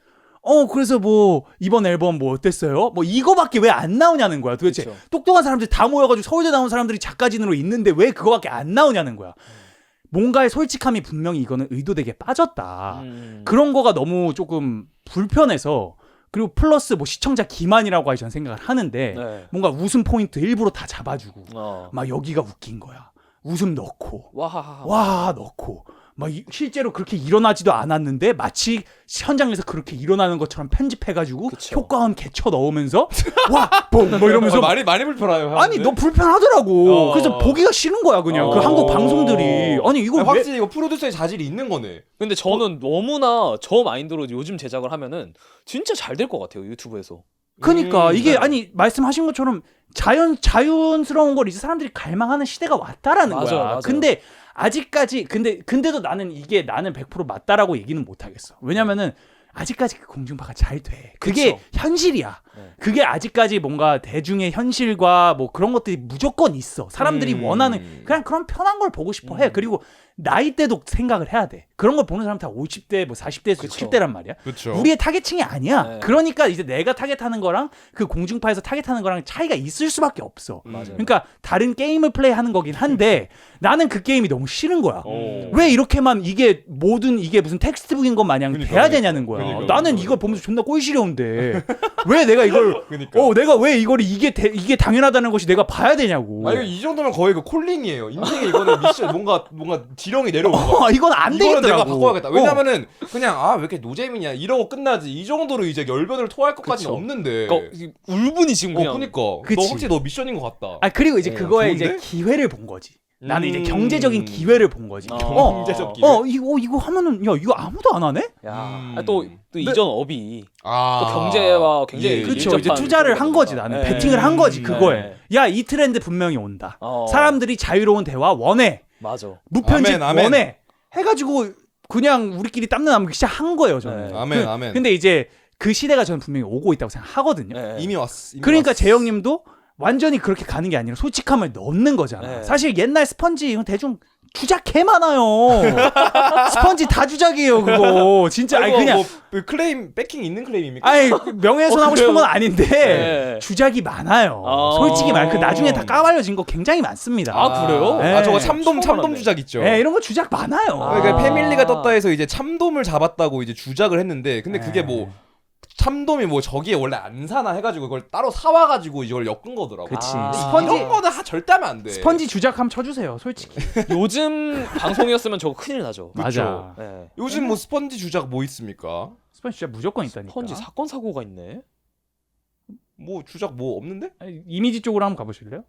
그래서 뭐 이번 앨범 뭐 어땠어요? 뭐 이거밖에 왜 안 나오냐는 거야. 도대체 그쵸. 똑똑한 사람들 다 모여가지고 서울대 나온 사람들이 작가진으로 있는데 왜 그거밖에 안 나오냐는 거야. 뭔가의 솔직함이 분명히 이거는 의도되게 빠졌다. 그런 거가 너무 조금 불편해서 그리고 플러스 뭐 시청자 기만이라고 저는 생각을 하는데 네. 뭔가 웃음 포인트 일부러 다 잡아주고 어. 막 여기가 웃긴 거야. 웃음 넣고 와. 와 넣고 막 실제로 그렇게 일어나지도 않았는데 마치 현장에서 그렇게 일어나는 것처럼 편집해가지고 그쵸. 효과음 개쳐 넣으면서 와봉 뭐 이러면서 많이 불편해요. 아니 너 불편하더라고. 어. 그래서 보기가 싫은 거야 그냥 그 한국 방송들이 아니 이거 왜 확실히 이거 프로듀서의 자질이 있는 거네. 근데 저는 너무나 저 마인드로 요즘 제작을 하면은 진짜 잘 될 것 같아요 유튜브에서. 그러니까 이게 네. 아니 말씀하신 것처럼 자연스러운 걸 이제 사람들이 갈망하는 시대가 왔다라는 거야. 맞아요. 근데 아직까지 근데도 나는 100% 맞다라고 얘기는 못 하겠어. 왜냐면은 아직까지 그 공중파가 잘 돼. 그게 그쵸. 현실이야. 네. 그게 아직까지 뭔가 대중의 현실과 뭐 그런 것들이 무조건 있어. 사람들이 원하는 그냥 그런 편한 걸 보고 싶어 해. 그리고 나이대도 생각을 해야 돼. 그런 걸 보는 사람 다 50대, 뭐 40대에서 그쵸. 60대란 말이야. 그렇죠. 우리의 타겟층이 아니야. 네. 그러니까 이제 내가 타겟하는 거랑 그 공중파에서 타겟하는 거랑 차이가 있을 수밖에 없어. 맞아요. 그러니까 다른 게임을 플레이하는 거긴 한데 나는 그 게임이 너무 싫은 거야. 오. 왜 이렇게만 이게 무슨 텍스트북인 것 마냥 그러니까, 돼야 되냐는 거야. 그러니까. 나는 이걸 보면서 존나 꼴시려운데 왜 내가 이걸 그러니까. 내가 왜 이걸 이게 당연하다는 것이 내가 봐야 되냐고. 아니 이 정도면 거의 그 콜링이에요. 인생에 이거는 미션 뭔가 지령이 내려온 거야. 이건 안 이거는 되겠더라고. 내가 바꿔야겠다. 왜냐면은 그냥 왜 이렇게 노잼이냐 이러고 끝나지. 이 정도로 이제 열변을 토할 것까지는 그쵸. 없는데. 그러니까 울분이 지금 그냥 그니까. 그치. 너 확실히 너 미션인 것 같다. 그리고 이제 네, 그거에 좋은데? 이제 기회를 본 거지. 나는 이제 경제적인 기회를 본 거지. 경제적 기회. 이거 하면은 이거 아무도 안 하네? 야, 또 이전 업이 아. 또 경제와 굉장히 예, 그렇죠. 이제 밀접한 투자를 한 거지 나는. 배팅을 한 거지 그거에. 네. 야, 이 트렌드 분명히 온다. 어. 사람들이 자유로운 대화 원해. 맞아. 무편집 아멘, 아멘. 원해. 해가지고 그냥 우리끼리 땀내 나면 시작한 거예요 저는. 네. 아멘, 아멘. 근데 이제 그 시대가 저는 분명히 오고 있다고 생각하거든요. 네. 이미 왔어. 그러니까 재영님도 완전히 그렇게 가는 게 아니라 솔직함을 넣는 거잖아. 네. 사실 옛날 스펀지 이건 대충 주작 개 많아요. 스펀지 다 주작이에요 그거. 진짜 아니 그냥 뭐 클레임 백킹 있는 클레임입니까? 아니 명예훼손하고 싶은 건 아닌데 네. 주작이 많아요. 솔직히 말 그 나중에 다 까발려진 거 굉장히 많습니다. 아, 그래요? 네. 저거 참돔 처음 주작 있죠. 네, 이런 거 주작 많아요. 그러니까 패밀리가 떴다 해서 이제 참돔을 잡았다고 이제 주작을 했는데 근데 그게 뭐 참돔이 뭐 저기에 원래 안 사나 해가지고 그걸 따로 사와가지고 이걸 엮은 거더라고. 그치. 스펀지 이런 거는 절대 하면 안 돼. 스펀지 주작 한번 쳐주세요, 솔직히. 요즘 방송이었으면 저거 큰일 나죠. 맞아. 네. 요즘 뭐 스펀지 주작 뭐 있습니까? 스펀지 주작 무조건 있다니까. 스펀지 사건 사고가 있네. 뭐 주작 뭐 없는데? 아니, 이미지 쪽으로 한번 가보실래요?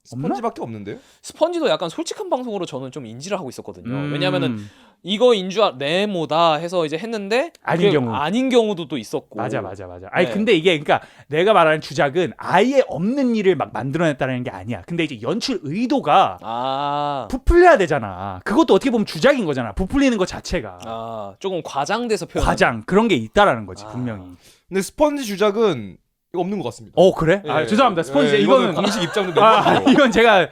스펀지밖에 없는데요? 스펀지도 약간 솔직한 방송으로 저는 좀 인지를 하고 있었거든요. 왜냐면은 이거인 줄 네모다 해서 이제 했는데 아닌 그게 경우. 아닌 경우도 또 있었고. 맞아. 아니 네. 근데 이게 그러니까 내가 말하는 주작은 아예 없는 일을 막 만들어냈다는 게 아니야. 근데 이제 연출 의도가 부풀려야 되잖아. 그것도 어떻게 보면 주작인 거잖아. 부풀리는 것 자체가. 조금 과장돼서 표현. 과장 그런 게 있다라는 거지 분명히. 근데 스펀지 주작은 이거 없는 것 같습니다. 그래? 예, 죄송합니다. 스펀지 이거는 이거는 공식 입장도 내주시고. 이건 제가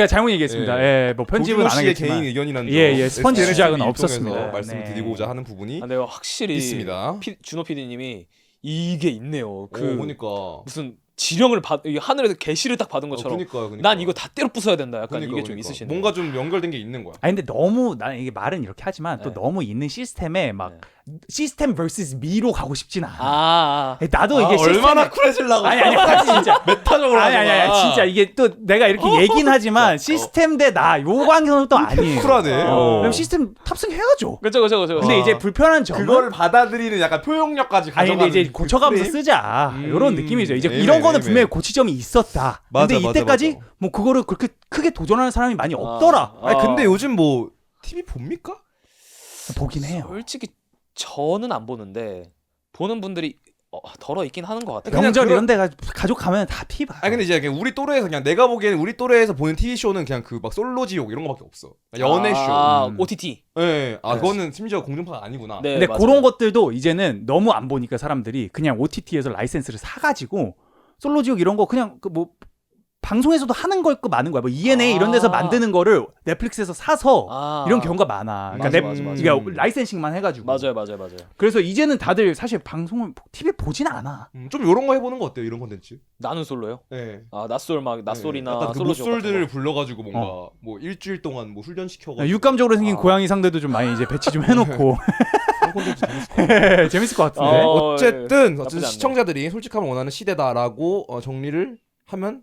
잘못 얘기했습니다. 뭐 편집은 안 씨의 하겠지만. 개인 의견이라는 예, 스펀지 SNS 주작은 통해서 없었습니다. 말씀을 네. 드리고자 하는 부분이 내가 확실히 있습니다. 준호 PD님이 이게 있네요. 그러니까 무슨 지령을 하늘에서 계시를 딱 받은 것처럼. 그러니까. 난 이거 다 때려 부숴야 된다. 약간 그러니까, 이게 좀 있으시네. 뭔가 좀 연결된 게 있는 거야. 근데 너무 나는 이게 말은 이렇게 하지만 또 네. 너무 있는 시스템에 막 시스템 vs 미로 가고 싶진 않아. 나도 이게 얼마나 쿨해지려고. 아니 진짜 메타적으로 아니 진짜 이게 또 내가 이렇게 얘긴 하지만 시스템 대 나 요 관계는 또 아니에요. 쿨하네. 그럼 시스템 탑승해야죠. 그렇죠. 근데 이제 불편한 점은 그거를 받아들이는 약간 표현력까지 가져가는. 근데 이제 고쳐가면서 그 쓰자 이런 느낌이죠. 이제 에이맨, 이런 거는 에이맨. 분명히 고치점이 있었다. 근데 맞아, 이때까지 맞아. 뭐 그거를 그렇게 크게 도전하는 사람이 많이 없더라. 아니 근데 요즘 뭐 TV 봅니까? 보긴 해요. 솔직히 저는 안 보는데 보는 분들이 덜어 있긴 하는 것 같아요. 그냥 명절 그런- 이런 데 가족 가면 다 피 봐. 아니 근데 이제 그냥 우리 또래에서 그냥 내가 보기에는 우리 또래에서 보는 TV 쇼는 그냥 그 막 솔로 지옥 이런 거밖에 없어. 연애 쇼. OTT. 예. 그거는 심지어 공중파가 아니구나. 네, 근데 맞아요. 그런 것들도 이제는 너무 안 보니까 사람들이 그냥 OTT에서 라이센스를 사가지고 솔로지옥 이런 거 그냥 그 뭐 방송에서도 하는 걸 거 많은 거야. 뭐 ENA 이런 데서 만드는 거를 넷플릭스에서 사서 이런 경우가 많아. 그러니까 맞아. 그러니까 라이센싱만 해가지고. 맞아요. 그래서 이제는 다들 사실 방송을 TV 보진 않아. 좀 이런 거 해보는 거 어때요? 이런 콘텐츠? 나는 솔로요? 네. 낯솔 막 낯솔이나 약간 그 솔로지옥 목솔들을 불러가지고 뭔가 뭐 일주일 동안 뭐 훈련시켜가지고 육감적으로 생긴 고양이 상대도 좀 많이 이제 배치 좀 해놓고 그런 콘텐츠 재밌을 것 같아요. 재밌을 것 같은데. 어쨌든 나쁘지 않네. 시청자들이 솔직함을 원하는 시대다라고 정리를 하면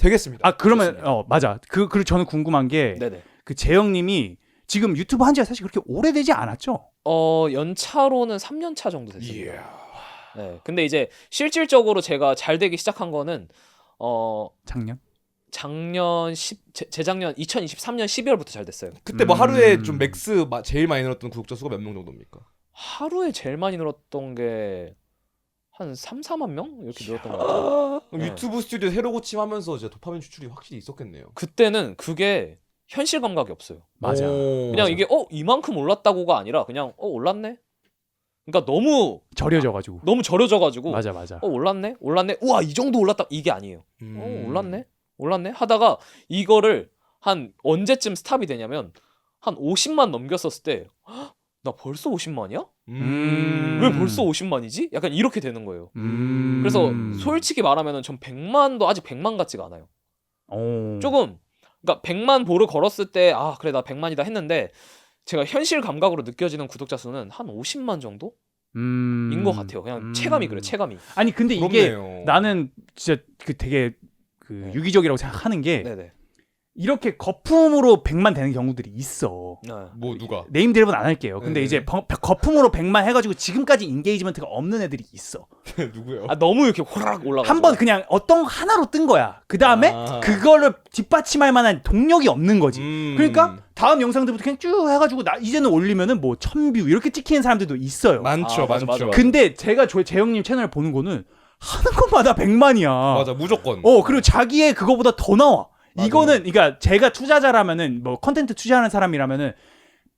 되겠습니다. 그러면 맞아. 그리고 저는 궁금한 게 네네. 그 재영님이 지금 유튜브 한 지가 사실 그렇게 오래되지 않았죠? 연차로는 3년 차 정도 됐습니다. 네. 근데 이제 실질적으로 제가 잘 되기 시작한 거는 작년 재작년 2023년 12월부터 잘 됐어요. 그때 뭐 하루에 좀 맥스 제일 많이 늘었던 구독자 수가 몇 명 정도입니까? 하루에 제일 많이 늘었던 게 한 3, 4만 명 이렇게 늘었던 것 같아요. 그럼 네. 유튜브 스튜디오 새로 고침하면서 이제 도파민 추출이 확실히 있었겠네요. 그때는 그게 현실 감각이 없어요. 맞아. 그냥 맞아. 이게 이만큼 올랐다고가 아니라 그냥 올랐네. 그러니까 너무 절여져가지고. 절여져가지고 맞아 맞아. 올랐네. 우와 이 정도 올랐다 이게 아니에요. 음. 올랐네 하다가 이거를 한 언제쯤 스탑이 되냐면 한 50만 넘겼었을 때 나 벌써 50만이야? 왜 벌써 50만이지? 약간 이렇게 되는 거예요. 그래서 솔직히 말하면은 전 100만도 아직 100만 같지가 않아요. 조금 그러니까 100만 보를 걸었을 때 그래 나 100만이다 했는데 제가 현실 감각으로 느껴지는 구독자 수는 한 50만 정도? 인 것 같아요. 그냥 체감이 그래. 체감이. 아니 근데 이게 부럽네요. 나는 진짜 되게 네. 유기적이라고 생각하는 게 네네. 이렇게 거품으로 100만 되는 경우들이 있어. 네. 뭐 누가? 네임 드랩은 안 할게요. 근데 네네. 이제 거품으로 100만 해가지고 지금까지 인게이지먼트가 없는 애들이 있어. 누구요? 너무 이렇게 호락 올라가. 한 번 그냥 어떤 하나로 뜬 거야. 그 다음에 그거를 뒷받침할 만한 동력이 없는 거지. 그러니까 다음 영상들부터 그냥 쭉 해가지고 이제는 올리면은 뭐 1000뷰 이렇게 찍히는 사람들도 있어요. 많죠, 맞아, 많죠. 맞아. 근데 제가 재영님 채널 보는 거는 하는 것마다 100만이야. 맞아, 무조건. 그리고 자기의 그거보다 더 나와. 맞아요. 이거는 그러니까 제가 투자자라면은 뭐 컨텐츠 투자하는 사람이라면은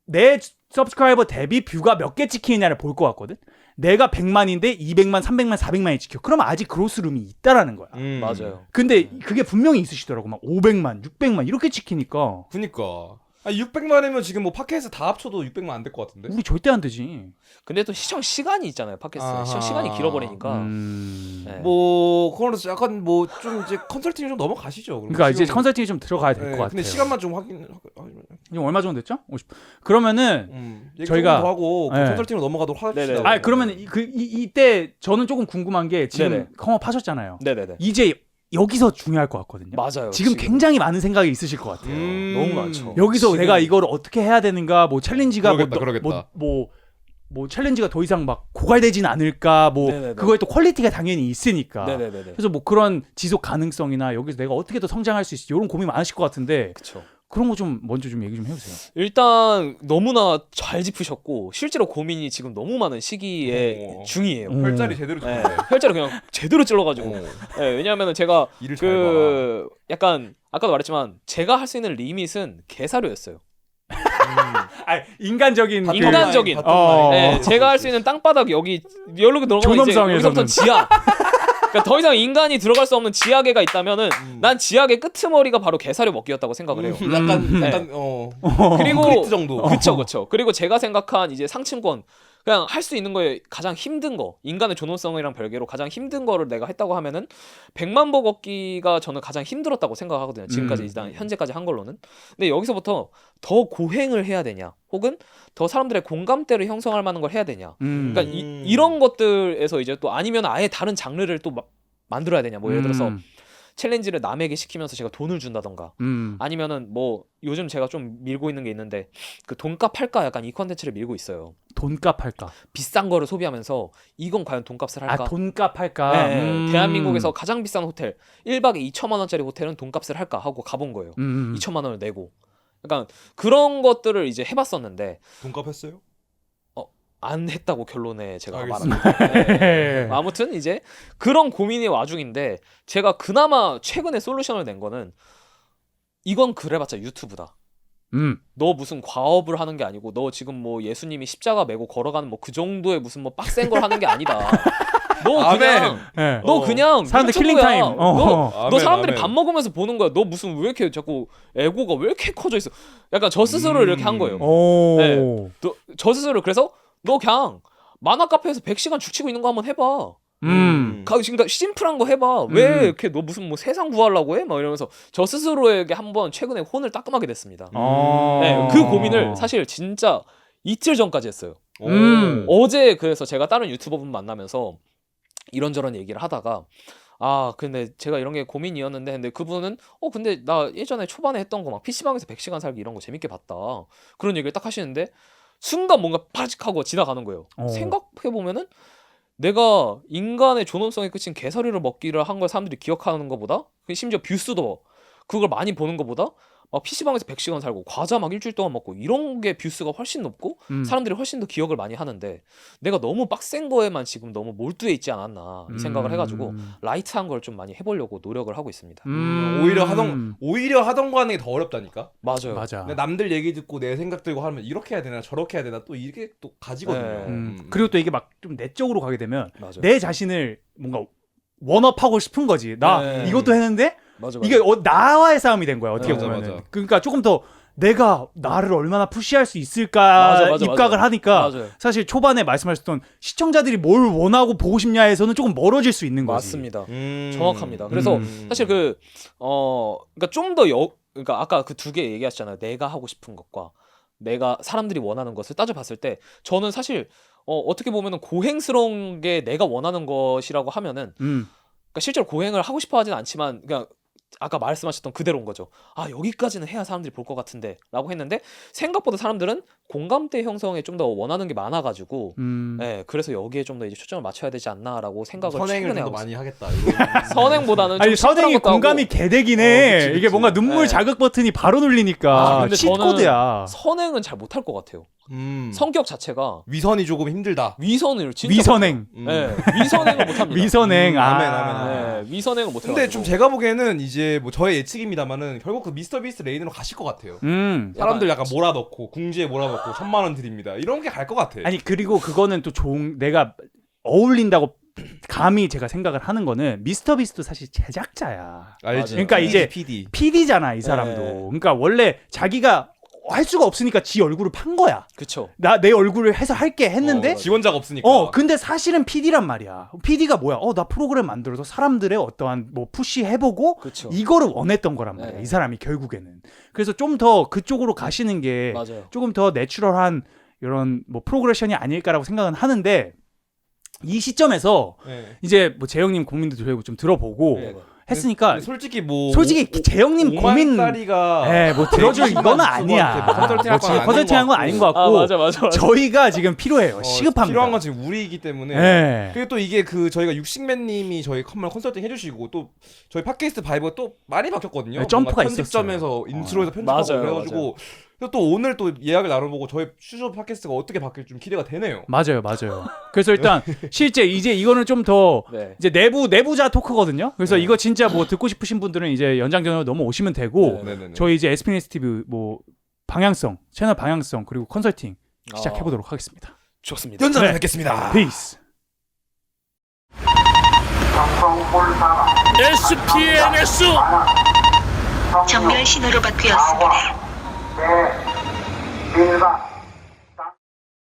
내 서브스크라이버 대비 뷰가 몇 개 찍히느냐를 볼 것 같거든. 내가 100만인데 200만, 300만, 400만이 찍혀. 그러면 아직 그로스룸이 있다라는 거야. 맞아요. 근데 그게 분명히 있으시더라고. 막 500만, 600만 이렇게 찍히니까 그니까. 600만이면 지금 뭐 팟캐스트 다 합쳐도 600만 안 될 것 같은데. 우리 절대 안 되지. 근데 또 시청 시간이 있잖아요. 팟캐스트. 아하. 시청 시간이 길어버리니까. 네. 뭐 그거는 약간 뭐 좀 이제 컨설팅이 좀 넘어가시죠. 그러니까 이제 지금- 컨설팅이 좀 들어가야 될 것 네, 같아요. 근데 시간만 좀 확인. 지금 얼마 정도 됐죠? 50. 그러면은 얘기 저희가- 조금 더 하고 그 네. 컨설팅으로 넘어가도록 합시다. 네네. 그러면 이때 저는 조금 궁금한 게 지금 네네. 컴업 하셨잖아요. 네네네. 이제 여기서 중요할 것 같거든요. 맞아요. 지금 굉장히 많은 생각이 있으실 것 같아요. 너무 많죠. 여기서 지금- 내가 이걸 어떻게 해야 되는가, 뭐 챌린지가 그러겠다. 뭐 챌린지가 더 이상 막 고갈되진 않을까, 뭐 네네네. 그거에 또 퀄리티가 당연히 있으니까. 네네네. 그래서 뭐 그런 지속 가능성이나 여기서 내가 어떻게 더 성장할 수 있을지 이런 고민 많으실 것 같은데 그렇죠. 그런 거 좀 먼저 좀 얘기 좀 해주세요. 일단 너무나 잘 짚으셨고 실제로 고민이 지금 너무 많은 시기에 오. 중이에요. 혈자리 제대로 네, 쳤네. 혈자를 그냥 제대로 찔러가지고. 네, 왜냐하면 제가 일을 잘 약간 아까도 말했지만 제가 할 수 있는 리밋은 개사료였어요. 인간적인 봐. 인간적인. 네, 제가 할 수 있는 땅바닥 여기로 들어가면 이제 존엄성에서는. 여기서부터 지하. 그러니까 더 이상 인간이 들어갈 수 없는 지하계가 있다면은 난 지하계 끄트머리가 바로 개사료 먹기였다고 생각을 해요. 약간 그리고 콘크리트 정도. 그쵸. 그리고 제가 생각한 이제 상층권 그냥 할 수 있는 거에 가장 힘든 거 인간의 존엄성이랑 별개로 가장 힘든 거를 내가 했다고 하면은 100만 보 걷기가 저는 가장 힘들었다고 생각하거든요. 지금까지 일단 현재까지 한 걸로는. 근데 여기서부터 더 고행을 해야 되냐 혹은 더 사람들의 공감대를 형성할 만한 걸 해야 되냐. 그러니까 이런 것들에서 이제 또 아니면 아예 다른 장르를 또 만들어야 되냐. 뭐 예를 들어서 챌린지를 남에게 시키면서 제가 돈을 준다던가 아니면은 뭐 요즘 제가 좀 밀고 있는 게 있는데 그 돈값 할까 약간 이 컨텐츠를 밀고 있어요. 돈값 할까? 비싼 거를 소비하면서 이건 과연 돈값을 할까? 돈값 할까? 네, 대한민국에서 가장 비싼 호텔 1박에 2천만 원짜리 호텔은 돈값을 할까 하고 가본 거예요. 2천만 원을 내고 약간 그런 것들을 이제 해봤었는데 돈값 했어요? 안 했다고 결론에 제가 알겠습니다. 말합니다. 네. 아무튼 이제 그런 고민의 와중인데 제가 그나마 최근에 솔루션을 낸 거는 이건 그래봤자 유튜브다. 너 무슨 과업을 하는 게 아니고 너 지금 뭐 예수님이 십자가 메고 걸어가는 뭐 그 정도의 무슨 뭐 빡센 걸 하는 게 아니다. 너 그냥 네. 너 그냥 사람들 유튜브야. 킬링 타임. 너 아멘, 사람들이 아멘. 밥 먹으면서 보는 거야. 너 무슨 왜 이렇게 자꾸 에고가 왜 이렇게 커져 있어? 약간 저 스스로 이렇게 한 거예요. 네. 저 스스로 그래서 너 그냥 만화 카페에서 100시간 죽치고 있는 거 한번 해봐. 그러니까 심플한 거 해봐. 왜 이렇게 너 무슨 뭐 세상 구하려고 해? 막 이러면서 저 스스로에게 한번 최근에 혼을 따끔하게 됐습니다. 네, 그 고민을 사실 진짜 이틀 전까지 했어요. 어제 그래서 제가 다른 유튜버분 만나면서 이런저런 얘기를 하다가 근데 제가 이런 게 고민이었는데 근데 그분은 근데 나 예전에 초반에 했던 거 막 PC방에서 100시간 살기 이런 거 재밌게 봤다. 그런 얘기를 딱 하시는데 순간 뭔가 파직하고 지나가는 거예요. 생각해보면은 내가 인간의 존엄성이 끝인 개서리를 먹기를 한 걸 사람들이 기억하는 것보다 심지어 뷰수도 그걸 많이 보는 것보다 막 PC방에서 100시간 살고 과자 막 일주일 동안 먹고 이런 게 뷰수가 훨씬 높고 사람들이 훨씬 더 기억을 많이 하는데 내가 너무 빡센 거에만 지금 너무 몰두해 있지 않았나 이 생각을 해가지고 라이트한 걸 좀 많이 해보려고 노력을 하고 있습니다. 오히려 하던 거 하는 게 더 어렵다니까. 맞아요. 맞아. 남들 얘기 듣고 내 생각 들고 하면 이렇게 해야 되나 저렇게 해야 되나 또 이게 또 가지거든요. 그리고 또 이게 막 좀 내적으로 가게 되면 맞아요. 내 자신을 뭔가 원업하고 싶은 거지. 나 네. 이것도 했는데 맞아. 이게 나와의 싸움이 된 거야. 어떻게 맞아, 보면은. 맞아. 그러니까 조금 더 내가 나를 얼마나 푸시할 수 있을까 맞아, 입각을 맞아. 하니까 맞아요. 사실 초반에 말씀하셨던 시청자들이 뭘 원하고 보고 싶냐에서는 조금 멀어질 수 있는 거지. 맞습니다. 정확합니다. 그래서 사실 그러니까 좀 더 그러니까 아까 그 두 개 얘기하셨잖아요. 내가 하고 싶은 것과 내가 사람들이 원하는 것을 따져봤을 때 저는 사실 어떻게 보면은 고행스러운 게 내가 원하는 것이라고 하면은 그러니까 실제로 고행을 하고 싶어 하진 않지만 그냥 아까 말씀하셨던 그대로인 거죠. 아 여기까지는 해야 사람들이 볼 것 같은데 라고 했는데 생각보다 사람들은 공감대 형성에 좀 더 원하는 게 많아가지고 네, 그래서 여기에 좀 더 이제 초점을 맞춰야 되지 않나라고 생각을 선행을 최근에 좀 더 하고 많이 하겠다. 선행보다는 아니 좀 선행이 심플한 것도 공감이 하고 개되긴 해. 그치, 그치. 이게 뭔가 눈물 네. 자극 버튼이 바로 눌리니까 아, 근데 치트코드야. 선행은 잘 못할 것 같아요. 성격 자체가 위선이 조금 힘들다. 위선을 진짜 위선행. 네, 위선행을 못합니다. 위선행. 아멘. 네, 위선행을 못해요. 근데 좀 제가 보기에는 이제 뭐 저의 예측입니다만은 결국 그 미스터 비스트 레인으로 가실 것 같아요. 사람들 약간 몰아넣고 궁지에 몰아넣고 1000만 원 드립니다. 이런 게 갈 것 같아. 아니 그리고 그거는 또 좋은 내가 어울린다고 감히 제가 생각을 하는 거는 미스터 비스트 사실 제작자야. 알지. 그러니까 이제 PD. PD잖아 이 사람도. 네. 그러니까 원래 자기가 할 수가 없으니까 지 얼굴을 판 거야. 그쵸. 내 얼굴을 해서 할게 했는데 지원자가 없으니까. 근데 사실은 PD란 말이야. PD가 뭐야? 나 프로그램 만들어서 사람들의 어떠한 뭐 푸시 해보고 그쵸. 이거를 원했던 거란 말이야. 네. 이 사람이 결국에는. 그래서 좀 더 그쪽으로 가시는 게 맞아요. 조금 더 내추럴한 이런 뭐 프로그레션이 아닐까라고 생각은 하는데 이 시점에서 네. 이제 뭐 재영님 고민도 저희가 좀 들어보고 네. 했으니까 근데 솔직히 뭐 재영님 고민 딸이가 뭐 들어줄 이거는 아니야. 컨설팅할 건 아닌 컨설팅한 건 아닌 것 같고 맞아. 저희가 지금 필요해요. 시급합니다. 필요한 건 지금 우리이기 때문에. 네. 그리고 또 이게 그 저희가 육식맨님이 저희 컨설팅 해주시고 또 저희 팟캐스트 바이브가 또 많이 바뀌었거든요. 네, 점프가 편집점에서 인트로에서 편집하고 맞아요, 그래가지고 또 오늘 또 예약을 나눠보고 저희 슈저 팟캐스트가 어떻게 바뀔지 좀 기대가 되네요. 맞아요. 그래서 일단 실제 이제 이거는 좀 더 네. 이제 내부자 토크거든요. 그래서 이거 진짜 뭐 듣고 싶으신 분들은 이제 연장전으로 넘어오시면 되고 네네네. 저희 이제 SBS TV 뭐 방향성, 채널 방향성 그리고 컨설팅 시작해 보도록 하겠습니다. 좋습니다. 연장을 네. 뵙겠습니다. 피스. SPNS 정렬 신호로 바뀌었습니다. 네, 민간